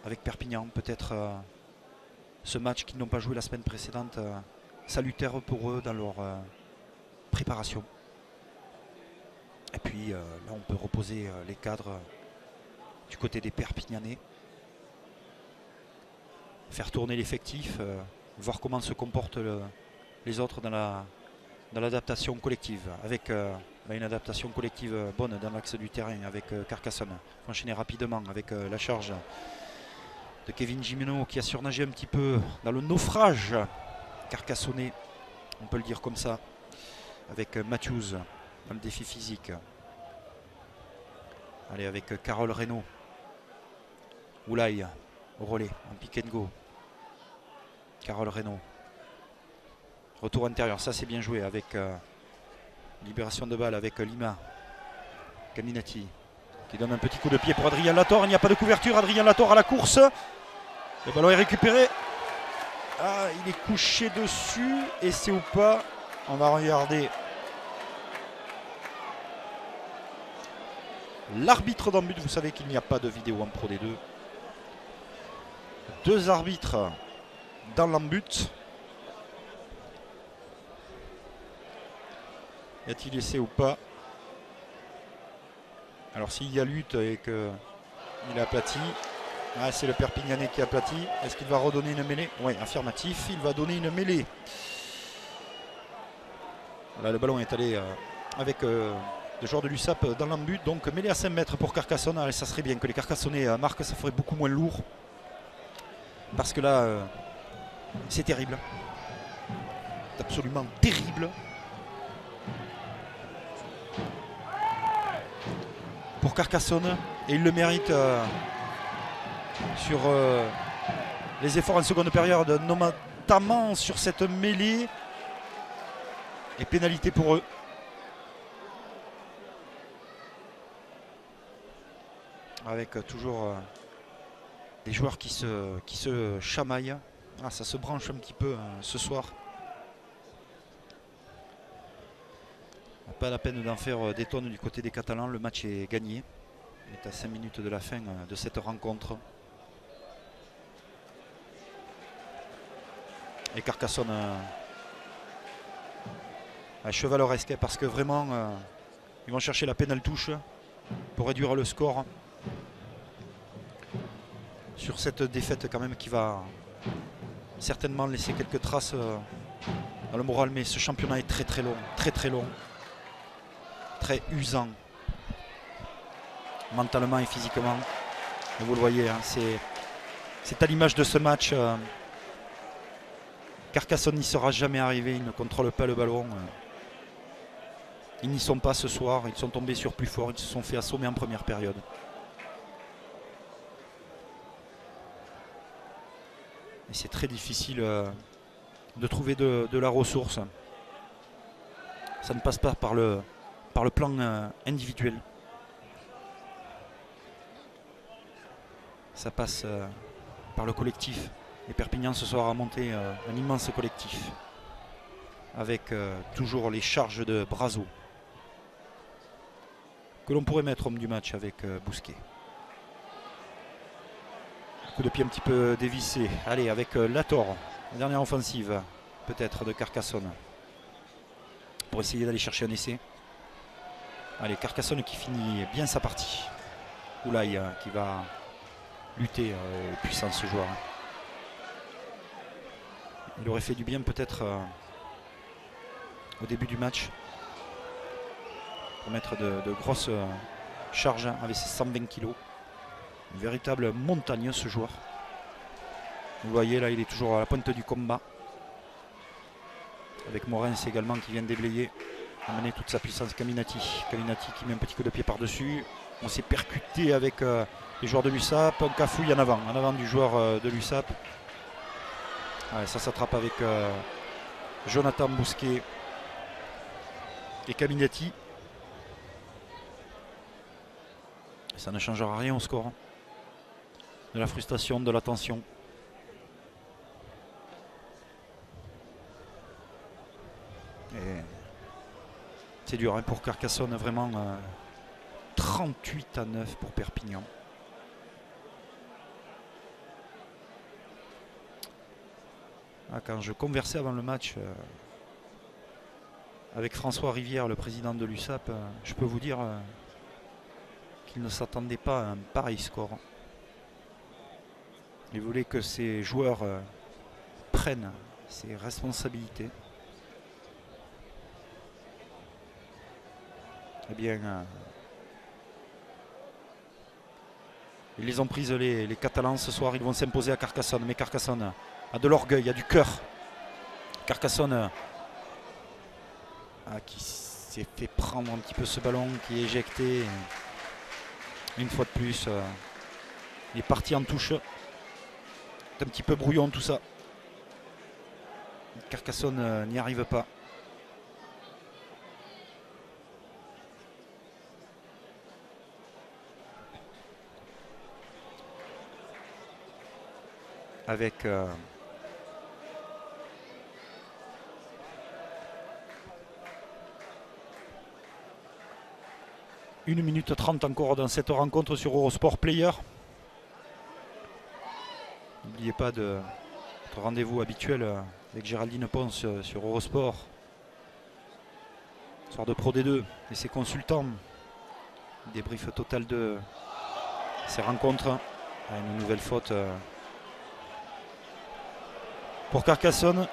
avec Perpignan. Peut-être ce match qu'ils n'ont pas joué la semaine précédente salutaire pour eux dans leur préparation. Et puis là on peut reposer les cadres du côté des Perpignanais, faire tourner l'effectif, voir comment se comportent les autres dans l'adaptation collective, avec une adaptation collective bonne dans l'axe du terrain avec Carcassonne. Il faut enchaîner rapidement avec la charge de Kevin Gimeno qui a surnagé un petit peu dans le naufrage carcassonnais, on peut le dire comme ça, avec Matthews dans le défi physique. Allez, avec Carole Reynaud, Oulaye au relais en pick and go. Carole Reynaud, retour intérieur, ça c'est bien joué avec libération de balle avec Lima Caminati qui donne un petit coup de pied pour Adrien Lator. Il n'y a pas de couverture, Adrien Lator à la course, le ballon est récupéré. Ah, il est couché dessus et c'est ou pas, on va regarder l'arbitre d'en but. Vous savez qu'il n'y a pas de vidéo en Pro D2. Deux arbitres dans l'embut. Y a-t-il essai ou pas? Alors s'il y a lutte et qu'il est aplati, ah, c'est le Perpignanais qui est aplati. Est-ce qu'il va redonner une mêlée? Oui, affirmatif, il va donner une mêlée. Là, le ballon est allé avec le joueur de l'USAP dans l'embut. Donc mêlée à 5 mètres pour Carcassonne. Allez, ça serait bien que les Carcassonnais marquent, ça ferait beaucoup moins lourd. Parce que là, c'est terrible. C'est absolument terrible. Pour Carcassonne. Et il le mérite sur les efforts en seconde période, notamment sur cette mêlée. Et pénalité pour eux. Avec toujours des joueurs qui se chamaillent. Ah, ça se branche un petit peu ce soir. Pas la peine d'en faire des tonnes du côté des Catalans. Le match est gagné. On est à 5 minutes de la fin de cette rencontre. Et Carcassonne chevaleresque parce que vraiment ils vont chercher la pénale touche pour réduire le score sur cette défaite quand même qui va certainement laisser quelques traces dans le moral. Mais ce championnat est très très long, très usant mentalement et physiquement. Et vous le voyez, hein, c'est à l'image de ce match. Carcassonne n'y sera jamais arrivé, ils ne contrôlent pas le ballon. Ils n'y sont pas ce soir, ils sont tombés sur plus fort, ils se sont fait assommer en première période. Et c'est très difficile de trouver de la ressource. Ça ne passe pas par le plan individuel. Ça passe par le collectif. Et Perpignan ce soir a monté un immense collectif avec toujours les charges de Brazo que l'on pourrait mettre homme du match avec Bousquet. Coup de pied un petit peu dévissé. Allez, avec Lator, la dernière offensive peut-être de Carcassonne pour essayer d'aller chercher un essai. Allez, Carcassonne qui finit bien sa partie. Oulaye qui va lutter puissant ce joueur. Il aurait fait du bien peut-être au début du match pour mettre de grosses charges avec ses 120 kilos. Une véritable montagne ce joueur. Vous voyez là, il est toujours à la pointe du combat. Avec Morens également qui vient déblayer, amener toute sa puissance. Caminati qui met un petit coup de pied par-dessus. On s'est percuté avec les joueurs de l'USAP. Un cafouille en avant du joueur de l'USAP. Ouais, ça s'attrape avec Jonathan Bousquet et Caminati. Ça ne changera rien au score. De la frustration, de la tension. C'est dur hein, pour Carcassonne, vraiment 38-9 pour Perpignan. Quand je conversais avant le match avec François Rivière, le président de l'USAP, je peux vous dire qu'il ne s'attendait pas à un pareil score. Il voulait que ces joueurs prennent ses responsabilités. Eh bien, ils les ont prises les Catalans ce soir. Ils vont s'imposer à Carcassonne. Mais Carcassonne a de l'orgueil, a du cœur. Carcassonne qui s'est fait prendre un petit peu ce ballon, qui est éjecté. Une fois de plus, il est parti en touche. C'est un petit peu brouillon tout ça. Carcassonne n'y arrive pas. Avec 1 minute 30 encore dans cette rencontre sur Eurosport Player. N'oubliez pas notre rendez-vous habituel avec Géraldine Ponce sur Eurosport. Soir de Pro D2 et ses consultants. Débrief total de ces rencontres. Une nouvelle faute pour Carcassonne.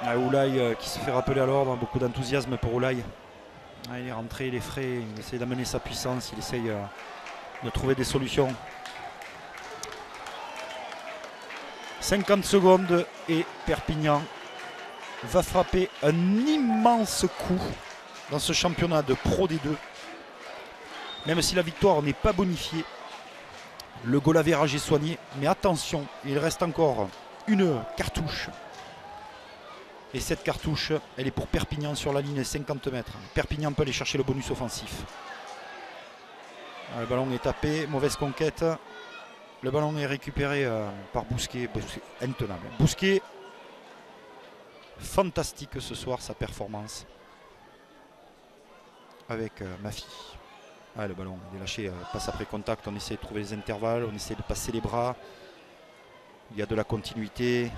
Oulaye qui se fait rappeler à l'ordre. Beaucoup d'enthousiasme pour Oulaye. Il est rentré, il est frais, il essaye d'amener sa puissance, il essaye de trouver des solutions. 50 secondes et Perpignan va frapper un immense coup dans ce championnat de Pro D2. Même si la victoire n'est pas bonifiée, le goal average est soigné. Mais attention, il reste encore une cartouche. Et cette cartouche, elle est pour Perpignan sur la ligne 50 mètres. Perpignan peut aller chercher le bonus offensif. Le ballon est tapé, mauvaise conquête. Le ballon est récupéré par Bousquet. Bousquet, intenable. Bousquet, fantastique ce soir, sa performance. Avec Mafi. Le ballon est lâché, passe après contact. On essaie de trouver les intervalles, on essaie de passer les bras. Il y a de la continuité.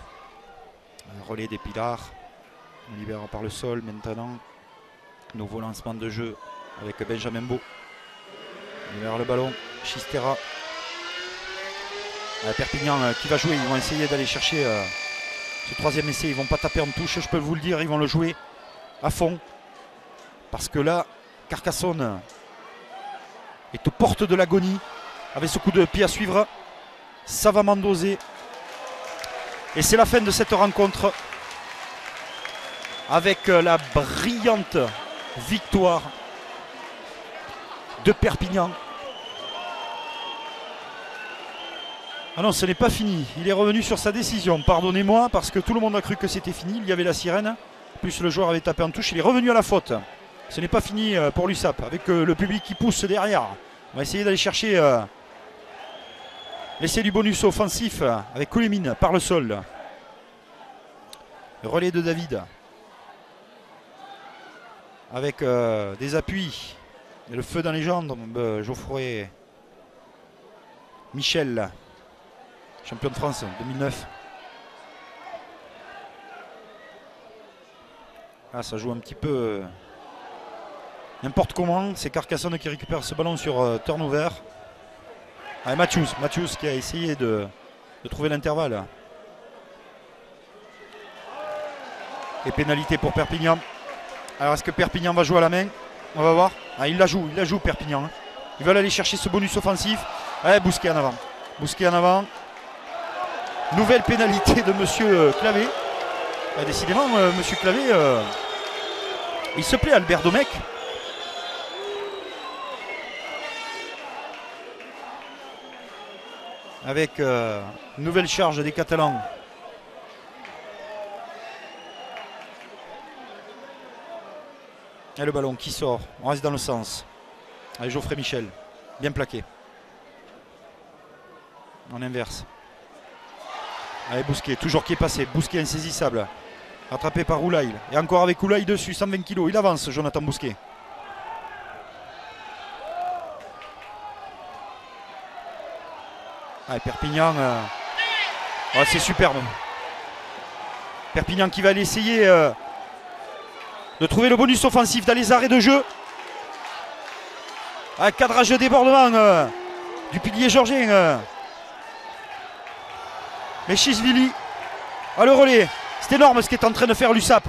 Un relais des Pilars. On libère par le sol maintenant. Nouveau lancement de jeu avec Benjamin Beau. On libère le ballon. Chistera. Perpignan qui va jouer. Ils vont essayer d'aller chercher ce troisième essai. Ils ne vont pas taper en touche, je peux vous le dire. Ils vont le jouer à fond. Parce que là, Carcassonne est aux portes de l'agonie. Avec ce coup de pied à suivre. Ça va m'endoser. Et c'est la fin de cette rencontre. Avec la brillante victoire de Perpignan. Ah non, ce n'est pas fini. Il est revenu sur sa décision. Pardonnez-moi, parce que tout le monde a cru que c'était fini. Il y avait la sirène. Plus le joueur avait tapé en touche. Il est revenu à la faute. Ce n'est pas fini pour l'USAP. Avec le public qui pousse derrière. On va essayer d'aller chercher l'essai du bonus offensif avec Koulémine par le sol. Relais de David. Avec des appuis. Et le feu dans les jambes. Geoffroy Michel. Champion de France 2009. Ça joue un petit peu N'importe comment, c'est Carcassonne qui récupère ce ballon sur turnover. Allez, Matthews qui a essayé de trouver l'intervalle. Et pénalité pour Perpignan. Alors est-ce que Perpignan va jouer à la main? On va voir. Ah, il la joue Perpignan. Ils veulent aller chercher ce bonus offensif. Allez, Bousquet en avant. Bousquet en avant. Nouvelle pénalité de monsieur Clavé. Ah, décidément, monsieur Clavé, il se plaît, Albert Domecq. Avec nouvelle charge des Catalans. Et le ballon qui sort. On reste dans le sens. Allez, Geoffrey Michel. Bien plaqué. En inverse. Allez, Bousquet. Toujours qui est passé. Bousquet insaisissable. Rattrapé par Oulaï. Et encore avec Oulaï dessus. 120 kg. Il avance, Jonathan Bousquet. Allez, Perpignan. Oh, c'est superbe. Perpignan qui va aller essayer de trouver le bonus offensif dans les arrêts de jeu. Un cadrage de débordement du pilier georgien. Mais Chisvili a le relais. C'est énorme ce qu'est en train de faire l'USAP.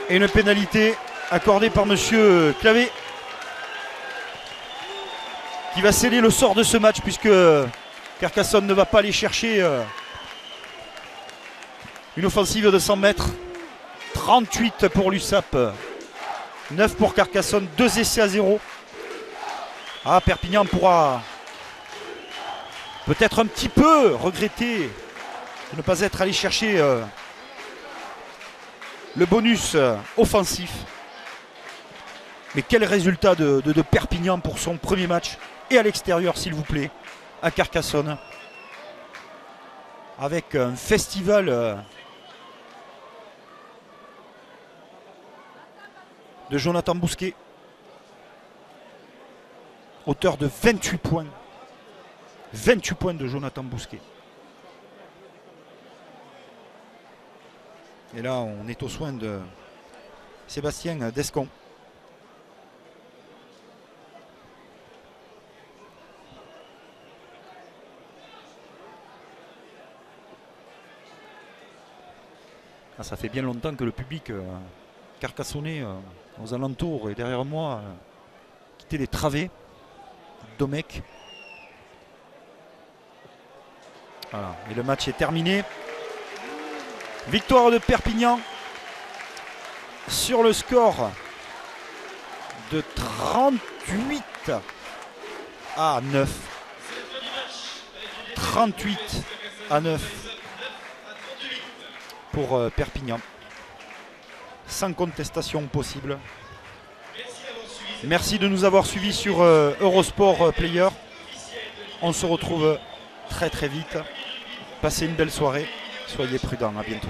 Et une pénalité accordée par monsieur Clavé, qui va sceller le sort de ce match, puisque Carcassonne ne va pas aller chercher une offensive de 100 mètres. 38 pour l'USAP, 9 pour Carcassonne, 2 essais à 0. Ah, Perpignan pourra peut-être un petit peu regretter de ne pas être allé chercher le bonus offensif. Mais quel résultat de Perpignan pour son premier match, et à l'extérieur s'il vous plaît, à Carcassonne, avec un festival de Jonathan Bousquet, auteur de 28 points. 28 points de Jonathan Bousquet. Et là, on est aux soins de Sébastien Descon. Ah, ça fait bien longtemps que le public carcassonnais aux alentours et derrière moi quittait les travées. Domecq. Voilà. Et le match est terminé. Victoire de Perpignan sur le score de 38 à 9. 38 à 9 pour Perpignan. Sans contestation possible. Merci de nous avoir suivis sur Eurosport Player. On se retrouve très très vite. Passez une belle soirée. Soyez prudents. À bientôt.